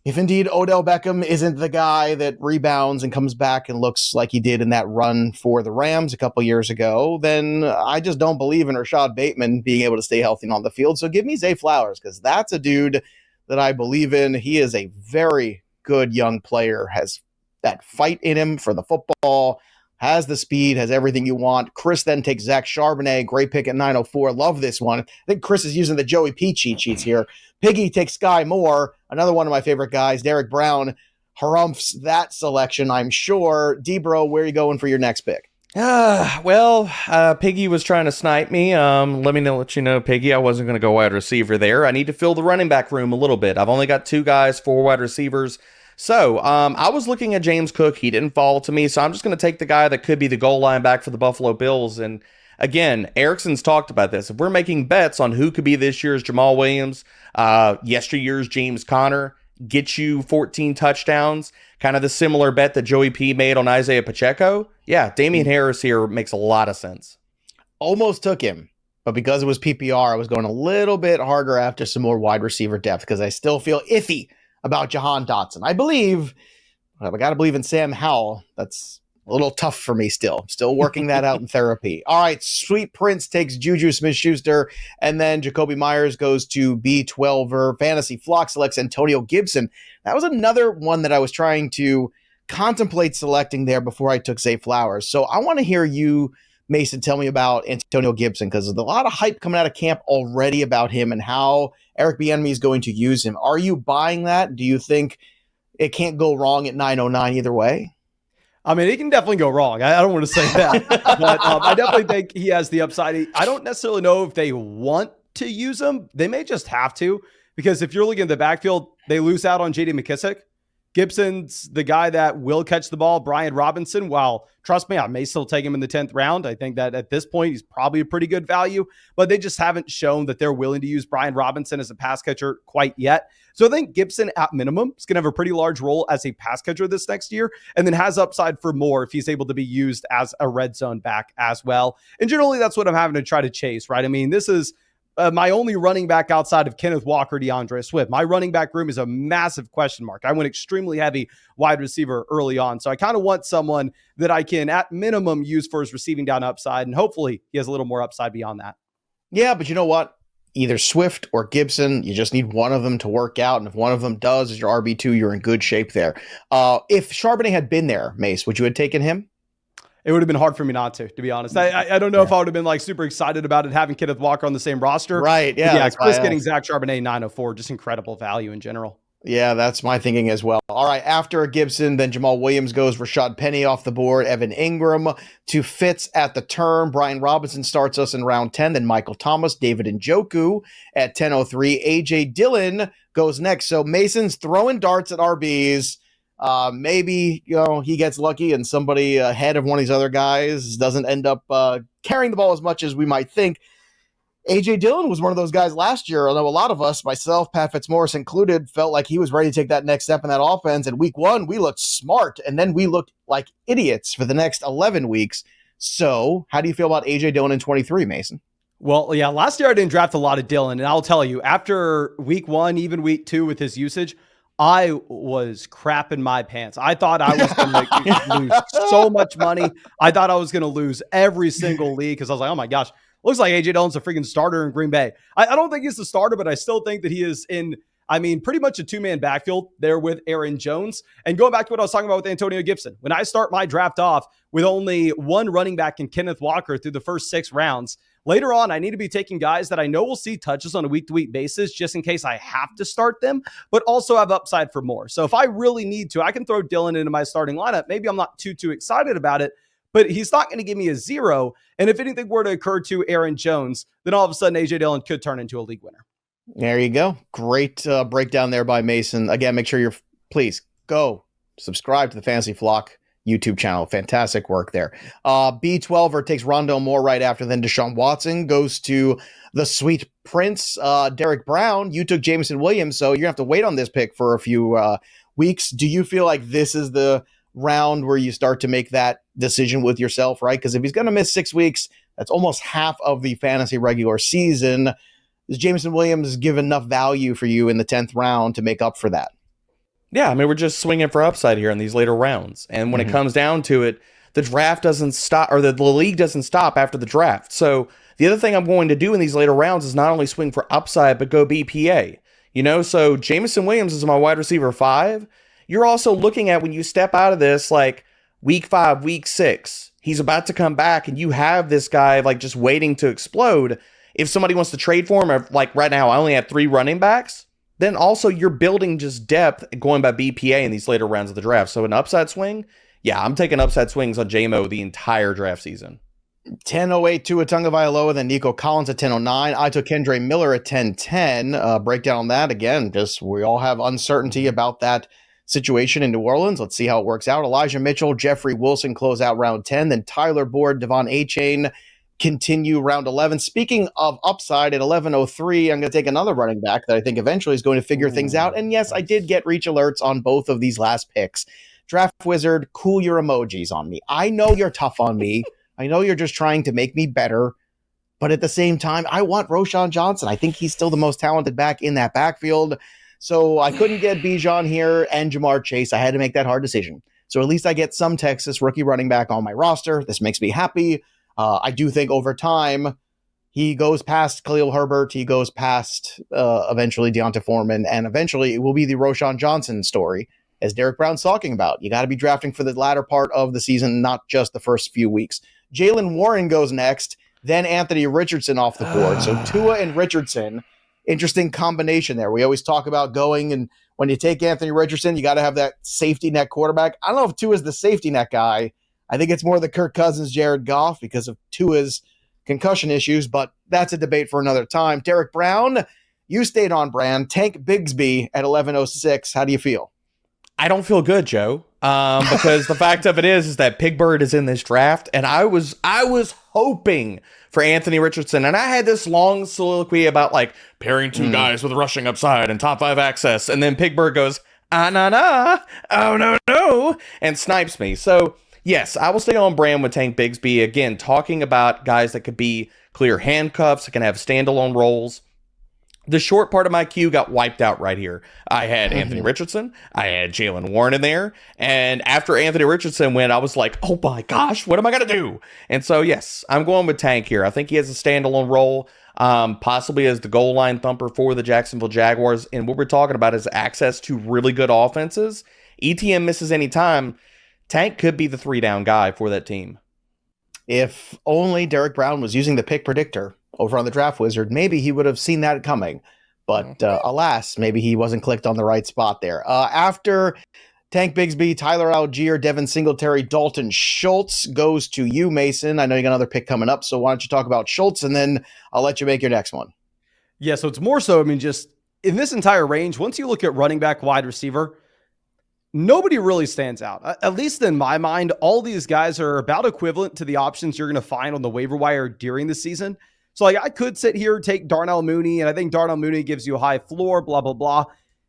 if indeed Odell Beckham isn't the guy that rebounds and comes back and looks like he did in that run for the Rams a couple years ago, then I just don't believe in Rashad Bateman being able to stay healthy and on the field. So give me Zay Flowers, because that's a dude that I believe in. He is a very good young player, has that fight in him for the football, has the speed, has everything you want. Chris then takes Zach Charbonnet, great pick at 9:04. Love this one. I think Chris is using the Joey P cheat sheets here. Piggy takes Sky Moore, another one of my favorite guys. Derek Brown harumphs that selection, I'm sure. D-Bro, where are you going for your next pick? Piggy was trying to snipe me. Let me let you know, Piggy, I wasn't going to go wide receiver there. I need to fill the running back room a little bit. I've only got 2 guys, 4 wide receivers. So I was looking at James Cook. He didn't fall to me, so I'm just going to take the guy that could be the goal line back for the Buffalo Bills. And again, Erickson's talked about this. If we're making bets on who could be this year's Jamal Williams, yesteryear's James Conner, get you 14 touchdowns, kind of the similar bet that Joey P made on Isaiah Pacheco. Yeah, Damian Harris here makes a lot of sense. Almost took him, but because it was PPR, I was going a little bit harder after some more wide receiver depth, because I still feel iffy about Jahan Dotson. I got to believe in Sam Howell. That's a little tough for me still. Still working that out in therapy. All right, Sweet Prince takes Juju Smith-Schuster, and then Jacoby Myers goes to B12er. Fantasy Flock selects Antonio Gibson. That was another one that I was trying to contemplate selecting there before I took Zay Flowers. So I want to hear you, Mason, tell me about Antonio Gibson, because there's a lot of hype coming out of camp already about him and how Eric Bieniemy is going to use him. Are you buying that? Do you think it can't go wrong at 9:09 either way? I mean, it can definitely go wrong. I don't want to say that, but I definitely think he has the upside. I don't necessarily know if they want to use him. They may just have to, because if you're looking at the backfield, they lose out on J.D. McKissick. Gibson's the guy that will catch the ball. Brian Robinson, while trust me, I may still take him in the 10th round. I think that at this point, he's probably a pretty good value, but they just haven't shown that they're willing to use Brian Robinson as a pass catcher quite yet. So I think Gibson at minimum is going to have a pretty large role as a pass catcher this next year, and then has upside for more if he's able to be used as a red zone back as well. And generally, that's what I'm having to try to chase, right? I mean, this is my only running back outside of Kenneth Walker, DeAndre Swift. My running back room is a massive question mark. I went extremely heavy wide receiver early on. So I kind of want someone that I can at minimum use for his receiving down upside. And hopefully he has a little more upside beyond that. Yeah, but you know what? Either Swift or Gibson, you just need one of them to work out. And if one of them does as your RB2, you're in good shape there. If Charbonnet had been there, Mace, would you have taken him? It would have been hard for me not to be honest. I don't know if I would have been like super excited about it having Kenneth Walker on the same roster. Right. Yeah. Yeah. Chris getting Zach Charbonnet 904, just incredible value in general. Yeah, that's my thinking as well. All right. After Gibson, then Jamal Williams goes, Rashad Penny off the board, Evan Ingram to Fitz at the turn. Brian Robinson starts us in round 10. Then Michael Thomas, David Njoku at 10:03. AJ Dillon goes next. So Mason's throwing darts at RBs. Maybe, he gets lucky and somebody ahead of one of these other guys doesn't end up carrying the ball as much as we might think. A.J. Dillon was one of those guys last year, although a lot of us, myself, Pat Fitzmaurice included, felt like he was ready to take that next step in that offense. And week 1, we looked smart, and then we looked like idiots for the next 11 weeks. So how do you feel about A.J. Dillon in 23, Mason? Well, yeah, last year I didn't draft a lot of Dillon, and I'll tell you, after week 1, even week 2 with his usage, I was crapping my pants. I thought I was going to lose so much money. I thought I was going to lose every single league because I was like, oh my gosh, looks like A.J. Dillon's a freaking starter in Green Bay. I don't think he's the starter, but I still think that he is in I mean, pretty much a two-man backfield there with Aaron Jones. And going back to what I was talking about with Antonio Gibson, when I start my draft off with only one running back in Kenneth Walker through the first 6 rounds, later on, I need to be taking guys that I know will see touches on a week-to-week basis just in case I have to start them, but also have upside for more. So if I really need to, I can throw Dylan into my starting lineup. Maybe I'm not too excited about it, but he's not going to give me a 0. And if anything were to occur to Aaron Jones, then all of a sudden AJ Dillon could turn into a league winner. There you go. Great breakdown there by Mason. Again, make sure please go subscribe to the Fantasy Flock YouTube channel. Fantastic work there. B12er takes Rondale Moore right after, then Deshaun Watson goes to the Sweet Prince. Derek Brown, you took Jameson Williams, so you're going to have to wait on this pick for a few weeks. Do you feel like this is the round where you start to make that decision with yourself, right? Because if he's going to miss 6 weeks, that's almost half of the fantasy regular season. Does Jameson Williams give enough value for you in the 10th round to make up for that? Yeah, I mean, we're just swinging for upside here in these later rounds. And when it comes down to it, the draft doesn't stop, or the league doesn't stop after the draft. So the other thing I'm going to do in these later rounds is not only swing for upside, but go BPA. So Jameson Williams is my wide receiver 5. You're also looking at, when you step out of this, like week 5, week 6, he's about to come back and you have this guy like just waiting to explode. If somebody wants to trade for him, or like right now, I only have 3 running backs, then also you're building just depth going by BPA in these later rounds of the draft. So an upside swing, yeah, I'm taking upside swings on JMO the entire draft season. 10:08 Tua Tagovailoa, then Nico Collins at 10:09. I took Kendre Miller at 10:10. Breakdown on that again. Just we all have uncertainty about that situation in New Orleans. Let's see how it works out. Elijah Mitchell, Jeffrey Wilson close out round 10. Then Tyler Boyd, Devon Achane continue round 11. Speaking of upside, at 11:03, I'm going to take another running back that I think eventually is going to figure things out. And yes, I did get reach alerts on both of these last picks. Draft Wizard, cool your emojis on me. I know you're tough on me. I know you're just trying to make me better. But at the same time, I want Roschon Johnson. I think he's still the most talented back in that backfield. So I couldn't get Bijan here and Jamar Chase. I had to make that hard decision. So at least I get some Texas rookie running back on my roster. This makes me happy. I do think over time, he goes past Khalil Herbert. He goes past eventually Deonta Foreman. And eventually it will be the Roschon Johnson story, as Derek Brown's talking about. You got to be drafting for the latter part of the season, not just the first few weeks. Jalen Warren goes next, then Anthony Richardson off the board. So Tua and Richardson, interesting combination there. We always talk about going, and when you take Anthony Richardson, you got to have that safety net quarterback. I don't know if Tua's the safety net guy. I think it's more the Kirk Cousins, Jared Goff because of Tua's concussion issues, but that's a debate for another time. Derek Brown, you stayed on brand. Tank Bigsby at 11:06. How do you feel? I don't feel good, Joe, because the fact of it is that Pig Bird is in this draft, and I was hoping for Anthony Richardson, and I had this long soliloquy about like pairing 2 guys with rushing upside and top 5 access, and then Pig Bird goes, oh no, and snipes me. So yes, I will stay on brand with Tank Bigsby. Again, talking about guys that could be clear handcuffs, that can have standalone roles. The short part of my queue got wiped out right here. I had Anthony Richardson. I had Jalen Warren in there. And after Anthony Richardson went, I was like, oh my gosh, what am I going to do? And so, yes, I'm going with Tank here. I think he has a standalone role, possibly as the goal line thumper for the Jacksonville Jaguars. And what we're talking about is access to really good offenses. ETN misses any time. Tank could be the 3-down guy for that team. If only Derek Brown was using the pick predictor over on the Draft Wizard, maybe he would have seen that coming. But alas, maybe he wasn't clicked on the right spot there. After Tank Bigsby, Tyler Algier, Devin Singletary, Dalton Schultz goes to you, Mason. I know you got another pick coming up, so why don't you talk about Schultz, and then I'll let you make your next one. Yeah, so it's more so, I mean, just in this entire range, once you look at running back, wide receiver, nobody really stands out. At least in my mind, all these guys are about equivalent to the options you're going to find on the waiver wire during the season. So like I could sit here, take Darnell Mooney, and I think Darnell Mooney gives you a high floor, blah, blah, blah.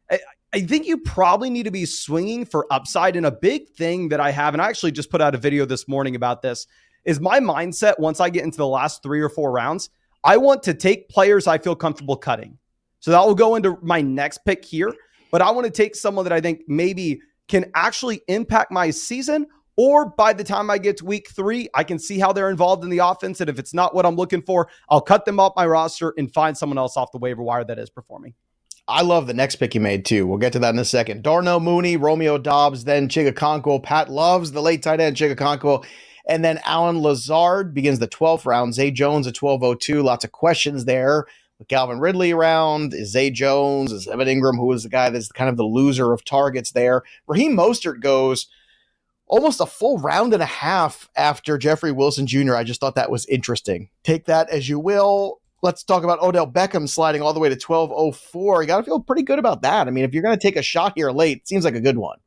I think you probably need to be swinging for upside. And a big thing that I have, and I actually just put out a video this morning about this, is my mindset once I get into the last 3 or 4 rounds, I want to take players I feel comfortable cutting. So that will go into my next pick here. But I want to take someone that I think maybe can actually impact my season, or by the time I get to week 3, I can see how they're involved in the offense. And if it's not what I'm looking for, I'll cut them off my roster and find someone else off the waiver wire that is performing. I love the next pick you made too. We'll get to that in a second. Darnell Mooney, Romeo Dobbs, then Chigakonkwo. Pat loves the late tight end Chigakonkwo. And then Alan Lazard begins the 12th round. Zay Jones at 12:02. Lots of questions there. With Calvin Ridley around, is Zay Jones, is Evan Ingram, who is the guy that's kind of the loser of targets there. Raheem Mostert goes almost a full round and a half after Jeffrey Wilson Jr. I just thought that was interesting. Take that as you will. Let's talk about Odell Beckham sliding all the way to 12:04. You got to feel pretty good about that. I mean, if you're going to take a shot here late, it seems like a good one.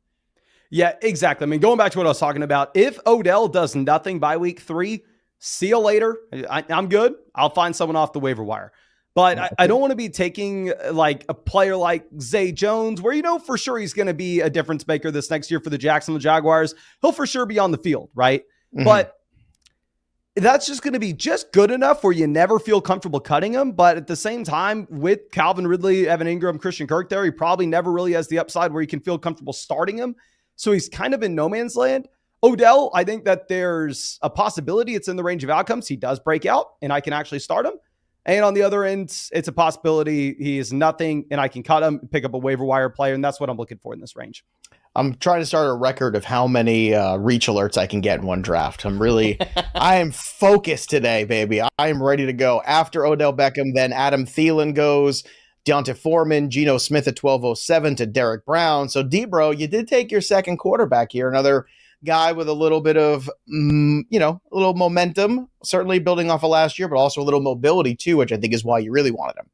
Yeah, exactly. I mean, going back to what I was talking about, if Odell does nothing by week 3, see you later. I'm good. I'll find someone off the waiver wire. But I don't want to be taking like a player like Zay Jones, where you know for sure he's going to be a difference maker this next year for the Jacksonville Jaguars. He'll for sure be on the field, right? Mm-hmm. But that's just going to be just good enough where you never feel comfortable cutting him. But at the same time, with Calvin Ridley, Evan Ingram, Christian Kirk there, he probably never really has the upside where you can feel comfortable starting him. So he's kind of in no man's land. Odell, I think that there's a possibility it's in the range of outcomes. He does break out and I can actually start him. And on the other end, it's a possibility he is nothing and I can cut him, pick up a waiver wire player. And that's what I'm looking for in this range. I'm trying to start a record of how many reach alerts I can get in one draft. I am focused today, baby. I am ready to go. After Odell Beckham, then Adam Thielen goes, Deontay Foreman, Geno Smith at 12:07 to Derek Brown. So, D-Bro, you did take your second quarterback here. Another guy with a little bit of, a little momentum, certainly building off of last year, but also a little mobility too, which I think is why you really wanted him.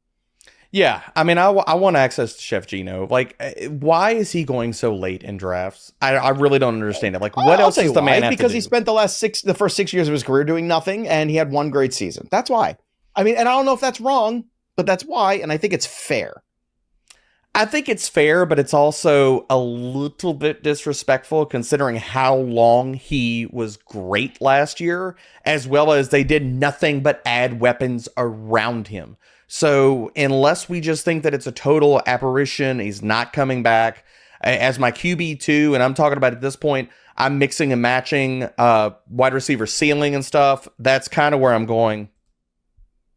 Yeah, I mean, I want access to Chef Geno. Like, why is he going so late in drafts? I really don't understand it. Like, what else does the man have to do? Because he spent the first 6 years of his career doing nothing, and he had one great season. That's why. I mean, and I don't know if that's wrong, but that's why, and I think it's fair. I think it's fair, but it's also a little bit disrespectful considering how long he was great last year, as well as they did nothing but add weapons around him. So unless we just think that it's a total apparition, he's not coming back as my QB2, and I'm talking about at this point, I'm mixing and matching wide receiver ceiling and stuff. That's kind of where I'm going.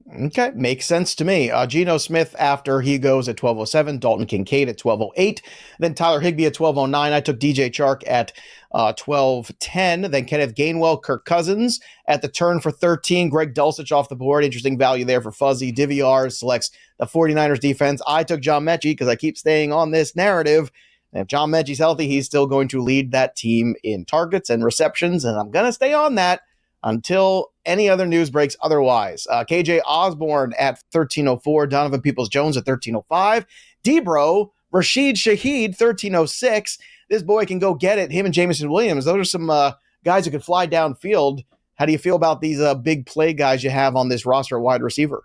Okay, makes sense to me. Geno Smith after he goes at 12:07, Dalton Kincaid at 12:08, then Tyler Higbee at 12:09. I took DJ Chark at 12:10, then Kenneth Gainwell, Kirk Cousins at the turn for 13, Greg Dulcich off the board. Interesting value there for Fuzzy. DVR selects the 49ers defense. I took John Mechie because I keep staying on this narrative. And if John Mechie's healthy, he's still going to lead that team in targets and receptions, and I'm going to stay on that until any other news breaks otherwise. KJ Osborne at 13:04, Donovan Peoples-Jones at 13:05, D-Bro, Rashid Shaheed, 13:06. This boy can go get it. Him and Jameson Williams, those are some guys who can fly downfield. How do you feel about these big play guys you have on this roster at wide receiver?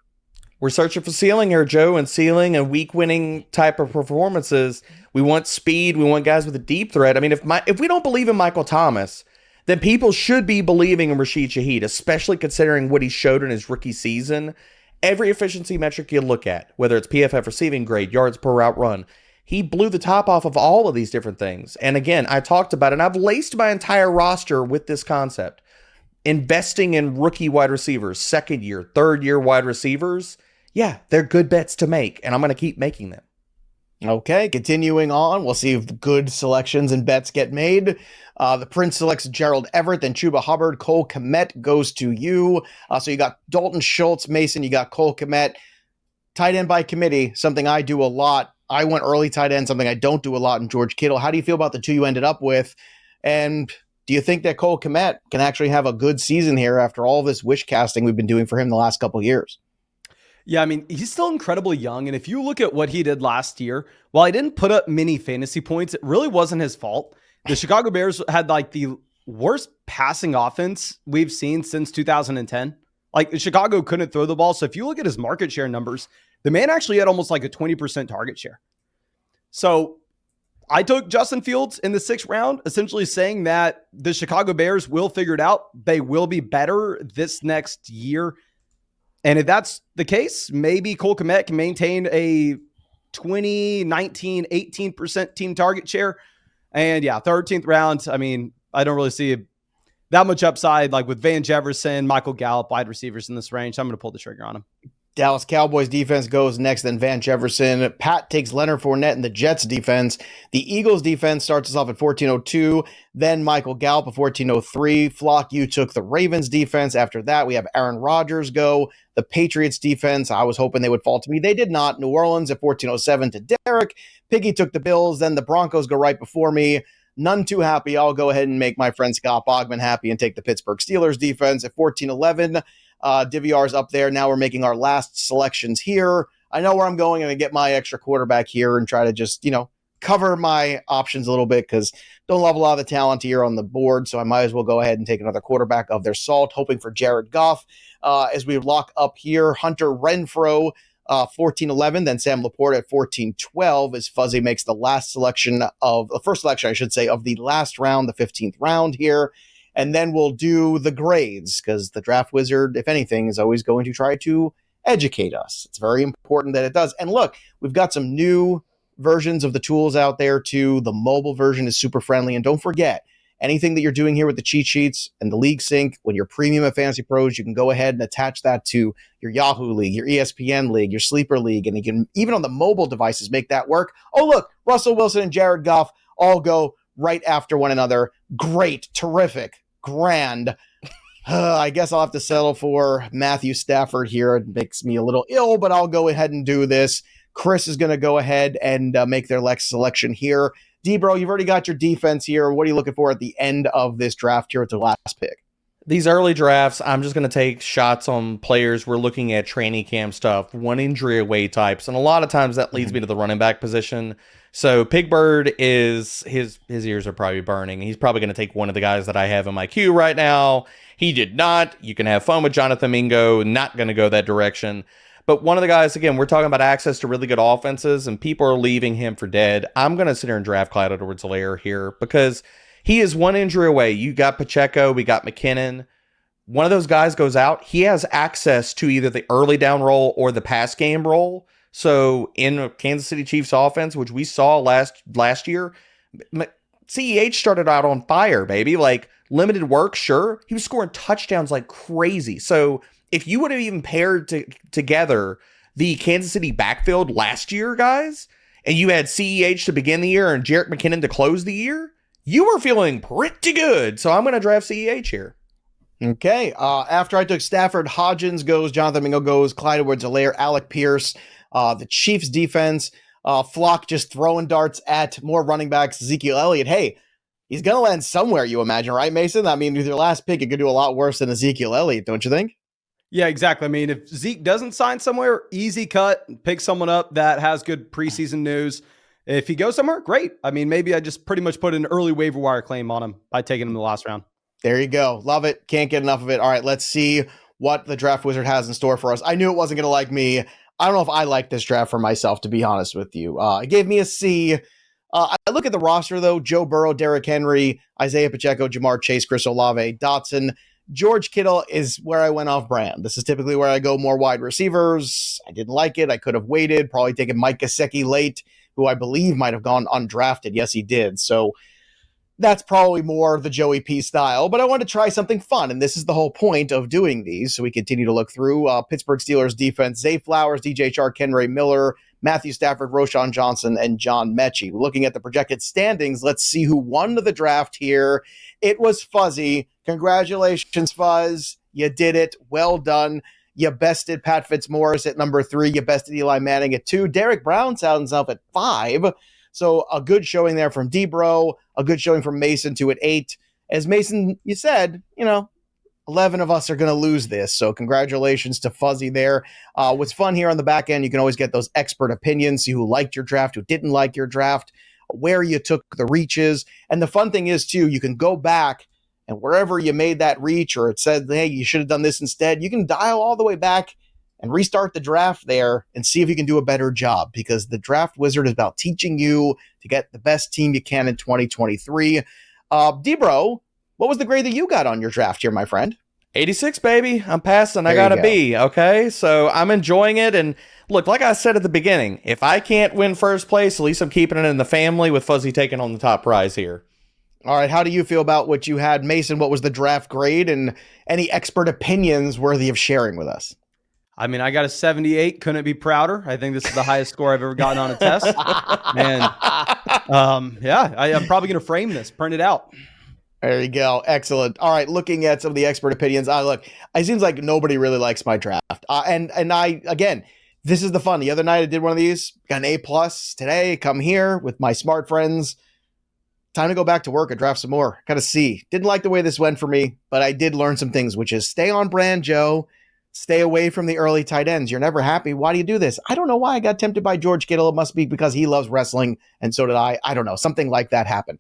We're searching for ceiling here, Joe, and ceiling and week-winning type of performances. We want speed. We want guys with a deep threat. I mean, if we don't believe in Michael Thomas, then people should be believing in Rashid Shaheed, especially considering what he showed in his rookie season. Every efficiency metric you look at, whether it's PFF receiving grade, yards per route run, he blew the top off of all of these different things. And again, I talked about it, and I've laced my entire roster with this concept. Investing in rookie wide receivers, second year, third year wide receivers, yeah, they're good bets to make, and I'm going to keep making them. Okay, continuing on, we'll see if good selections and bets get made. The Prince selects Gerald Everett, then Chuba Hubbard. Cole Kmet goes to you. So you got Dalton Schultz, Mason, you got Cole Kmet. Tight end by committee, something I do a lot. I went early tight end, something I don't do a lot in George Kittle. How do you feel about the two you ended up with? And do you think that Cole Kmet can actually have a good season here after all this wish casting we've been doing for him the last couple of years? Yeah, I mean, he's still incredibly young. And if you look at what he did last year, while he didn't put up many fantasy points, it really wasn't his fault. The Chicago Bears had like the worst passing offense we've seen since 2010. Like Chicago couldn't throw the ball. So if you look at his market share numbers, the man actually had almost like a 20% target share. So I took Justin Fields in the 6th round, essentially saying that the Chicago Bears will figure it out. They will be better this next year. And if that's the case, maybe Cole Kmet can maintain a 20, 19, 18% team target share. And yeah, 13th round. I mean, I don't really see that much upside, like with Van Jefferson, Michael Gallup, wide receivers in this range. I'm going to pull the trigger on him. Dallas Cowboys defense goes next, then Van Jefferson. Pat takes Leonard Fournette and the Jets defense. The Eagles defense starts us off at 1402, then Michael Gallup at 1403. Flock, you took the Ravens defense. After that, we have Aaron Rodgers go. The Patriots defense, I was hoping they would fall to me. They did not. New Orleans at 1407 to Derek. Piggy took the Bills, then the Broncos go right before me. None too happy. I'll go ahead and make my friend Scott Bogman happy and take the Pittsburgh Steelers defense at 1411. DVR's up there. Now we're making our last selections here. I know where I'm going. I'm going to get my extra quarterback here and try to just, cover my options a little bit because don't love a lot of the talent here on the board. So I might as well go ahead and take another quarterback of their salt, hoping for Jared Goff. As we lock up here, Hunter Renfrow, 1411, then Sam Laporte at 1412 as Fuzzy makes the first selection, I should say, of the last round, the 15th round here. And then we'll do the grades because the draft wizard, if anything, is always going to try to educate us. It's very important that it does. And look, we've got some new versions of the tools out there too. The mobile version is super friendly. And don't forget, anything that you're doing here with the cheat sheets and the league sync, when you're premium at FantasyPros, you can go ahead and attach that to your Yahoo League, your ESPN League, your Sleeper League, and you can, even on the mobile devices, make that work. Oh, look, Russell Wilson and Jared Goff all go right after one another. Great, terrific, grand. I guess I'll have to settle for Matthew Stafford here. It makes me a little ill, but I'll go ahead and do this. Chris is going to go ahead and make their next selection here. D-Bro, you've already got your defense here. What are you looking for at the end of this draft here at the last pick? These early drafts, I'm just going to take shots on players. We're looking at training camp stuff, one injury away types, and a lot of times that leads me to the running back position. So Pigbird his ears are probably burning. He's probably going to take one of the guys that I have in my queue right now. He did not. You can have fun with Jonathan Mingo. Not going to go that direction. But one of the guys, again, we're talking about access to really good offenses, and people are leaving him for dead. I'm going to sit here and draft Clyde Edwards-Helaire here because he is one injury away. You got Pacheco, we got McKinnon. One of those guys goes out. He has access to either the early down role or the pass game role. So in a Kansas City Chiefs offense, which we saw last year, CEH started out on fire, baby. Like limited work, sure. He was scoring touchdowns like crazy. So if you would have even paired together the Kansas City backfield last year, guys, and you had CEH to begin the year and Jerick McKinnon to close the year, you were feeling pretty good. So I'm going to draft CEH here. Okay. After I took Stafford, Hodgins goes, Jonathan Mingo goes, Clyde Edwards-Helaire, Alec Pierce, the Chiefs defense, Flock just throwing darts at more running backs, Ezekiel Elliott. Hey, he's going to land somewhere, you imagine, right, Mason? I mean, with your last pick, it could do a lot worse than Ezekiel Elliott, don't you think? Yeah, exactly. I mean, if Zeke doesn't sign somewhere, easy cut, pick someone up that has good preseason news. If he goes somewhere, great. I mean, maybe I just pretty much put an early waiver wire claim on him by taking him in the last round. There you go. Love it. Can't get enough of it. All right, let's see what the draft wizard has in store for us. I knew it wasn't going to like me. I don't know if I like this draft for myself, to be honest with you. It gave me a C. I look at the roster, though. Joe Burrow, Derrick Henry, Isaiah Pacheco, Jamar Chase, Chris Olave, Dotson. George Kittle is where I went off brand. This is typically where I go more wide receivers. I didn't like it. I could have waited, probably taken Mike Gesicki late, who I believe might have gone undrafted. Yes, he did. So that's probably more the Joey P style, but I want to try something fun, and this is the whole point of doing these. So we continue to look through Pittsburgh Steelers defense: Zay Flowers, DJ Chark, Kenray Miller, Matthew Stafford, Roshan Johnson, and John Mechie. Looking at the projected standings, let's see who won the draft here. It was Fuzzy. Congratulations, Fuzz. You did it. Well done. You bested Pat Fitzmaurice at number 3. You bested Eli Manning at 2. Derek Brown sounds himself at 5. So a good showing there from D-Bro, a good showing from Mason, 2 at 8. As Mason, you said, 11 of us are going to lose this. So congratulations to Fuzzy there. What's fun here on the back end, you can always get those expert opinions, see who liked your draft, who didn't like your draft, where you took the reaches. And the fun thing is, too, you can go back and wherever you made that reach or it said, hey, you should have done this instead, you can dial all the way back and restart the draft there and see if you can do a better job, because the draft wizard is about teaching you to get the best team you can in 2023. D-Bro, what was the grade that you got on your draft here, my friend? 86, baby. I'm passing. I There you got a go. B. Okay. So I'm enjoying it. And look, like I said at the beginning, if I can't win first place, at least I'm keeping it in the family with Fuzzy taking on the top prize here. All right, how do you feel about what you had? Mason, what was the draft grade, and any expert opinions worthy of sharing with us? I mean, I got a 78. Couldn't be prouder. I think this is the highest score I've ever gotten on a test. And I'm probably going to frame this, print it out. There you go. Excellent. All right. Looking at some of the expert opinions, it seems like nobody really likes my draft. Again, this is the fun. The other night I did one of these, got an A+. Today, come here with my smart friends. Time to go back to work and draft some more. Got a C. Didn't like the way this went for me, but I did learn some things, which is stay on brand, Joe. Stay away from the early tight ends. You're never happy. Why do you do this? I don't know why I got tempted by George Kittle. It must be because he loves wrestling, and so did I. I don't know. Something like that happened.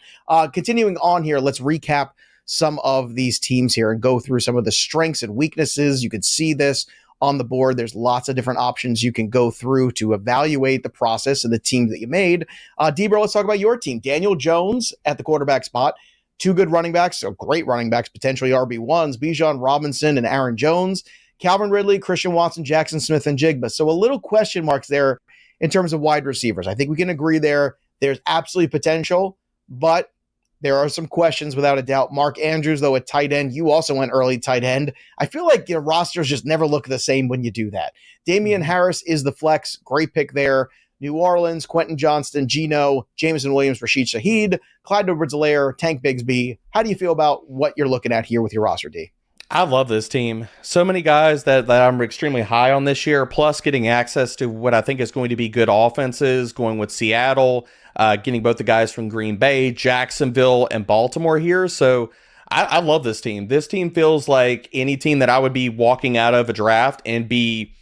Continuing on here, let's recap some of these teams here and go through some of the strengths and weaknesses. You can see this on the board. There's lots of different options you can go through to evaluate the process and the team that you made. Debro, let's talk about your team. Daniel Jones at the quarterback spot. Two good running backs, so great running backs, potentially RB1s, Bijan Robinson and Aaron Jones. Calvin Ridley, Christian Watson, Jackson Smith, and Jigba. So a little question marks there in terms of wide receivers. I think we can agree there. There's absolutely potential, but there are some questions without a doubt. Mark Andrews, though, at tight end, you also went early tight end. I feel like your rosters just never look the same when you do that. Damian Harris is the flex. Great pick there. New Orleans, Quentin Johnston, Geno, Jameson Williams, Rashid Shaheed, Clyde Edwards-Helaire, Tank Bigsby. How do you feel about what you're looking at here with your roster, D? I love this team. So many guys that I'm extremely high on this year, plus getting access to what I think is going to be good offenses, going with Seattle, getting both the guys from Green Bay, Jacksonville, and Baltimore here. So I love this team. This team feels like any team that I would be walking out of a draft and be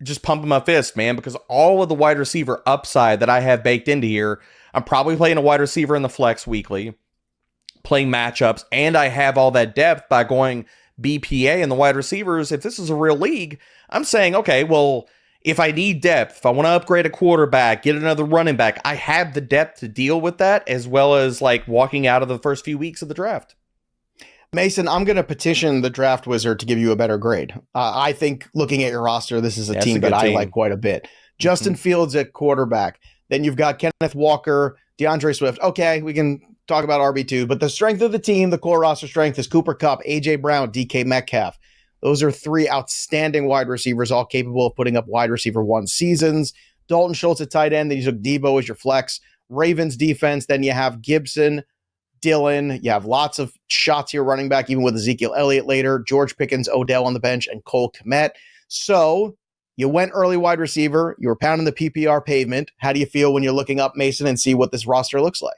just pumping my fist, man, because all of the wide receiver upside that I have baked into here, I'm probably playing a wide receiver in the flex weekly, playing matchups, and I have all that depth by going BPA and the wide receivers. If this is a real league, I'm saying, okay, well, if I need depth, if I want to upgrade a quarterback, get another running back, I have the depth to deal with that, as well as like walking out of the first few weeks of the draft. Mason, I'm going to petition the draft wizard to give you a better grade. I think looking at your roster, this is a team that I like quite a bit. Justin Fields at quarterback. Then you've got Kenneth Walker, DeAndre Swift. Okay, we can talk about RB2, but the strength of the team, the core roster strength is Cooper Kupp, A.J. Brown, DK Metcalf. Those are three outstanding wide receivers, all capable of putting up wide receiver one seasons. Dalton Schultz at tight end. Then you took Debo as your flex. Ravens defense. Then you have Gibson, Dillon. You have lots of shots here running back, even with Ezekiel Elliott later. George Pickens, Odell on the bench, and Cole Kmet. So you went early wide receiver. You were pounding the PPR pavement. How do you feel when you're looking up, Mason, and see what this roster looks like?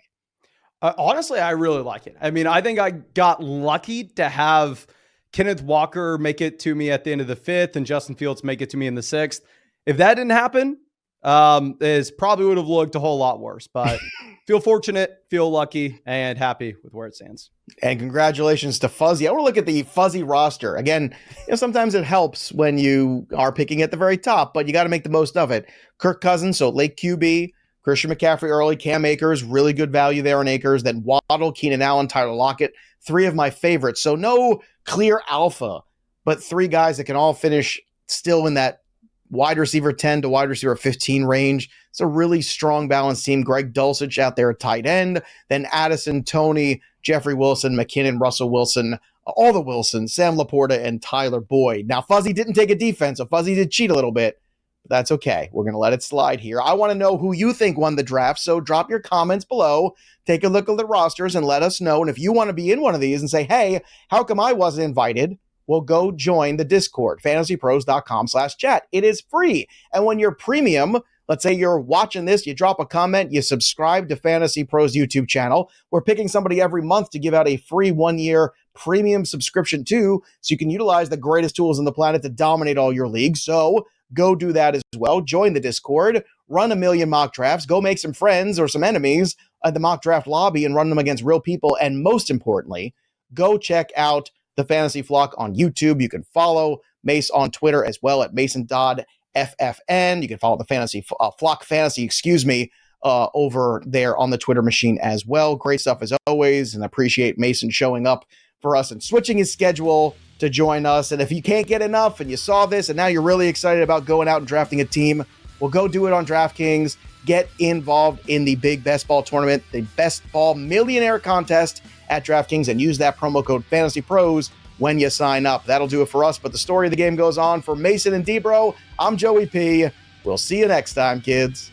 Honestly, I really like it. I mean, I think I got lucky to have Kenneth Walker make it to me at the end of the 5th and Justin Fields make it to me in the 6th. If that didn't happen, it probably would have looked a whole lot worse. But feel fortunate, feel lucky, and happy with where it stands. And congratulations to Fuzzy. I want to look at the Fuzzy roster. Again, sometimes it helps when you are picking at the very top, but you got to make the most of it. Kirk Cousins, so late QB. Christian McCaffrey early, Cam Akers, really good value there on Akers. Then Waddle, Keenan Allen, Tyler Lockett, three of my favorites. So no clear alpha, but three guys that can all finish still in that wide receiver 10 to wide receiver 15 range. It's a really strong, balanced team. Greg Dulcich out there at tight end. Then Addison, Tony, Jeffrey Wilson, McKinnon, Russell Wilson, all the Wilsons, Sam Laporta, and Tyler Boyd. Now, Fuzzy didn't take a defense, so Fuzzy did cheat a little bit. That's okay. We're going to let it slide here. I want to know who you think won the draft, so drop your comments below. Take a look at the rosters and let us know. And if you want to be in one of these and say, hey, how come I wasn't invited? Well, go join the Discord, fantasypros.com/chat. It is free. And when you're premium, let's say you're watching this, you drop a comment, you subscribe to Fantasy Pros YouTube channel. We're picking somebody every month to give out a free 1-year premium subscription to, so you can utilize the greatest tools on the planet to dominate all your leagues. So go do that as well. Join the Discord, run a million mock drafts, go make some friends or some enemies at the mock draft lobby and run them against real people. And most importantly, go check out the Fantasy Flock on YouTube. You can follow Mace on Twitter as well at Mason Dodd FFN. You can follow the Fantasy Flock Fantasy, over there on the Twitter machine as well. Great stuff as always, and appreciate Mason showing up for us and switching his schedule to join us. And if you can't get enough and you saw this and now you're really excited about going out and drafting a team, well, go do it on DraftKings. Get involved in the big best ball tournament, the best ball millionaire contest at DraftKings, and use that promo code FantasyPros when you sign up. That'll do it for us, but the story of the game goes on. For Mason and Debro, I'm Joey P. We'll see you next time, kids.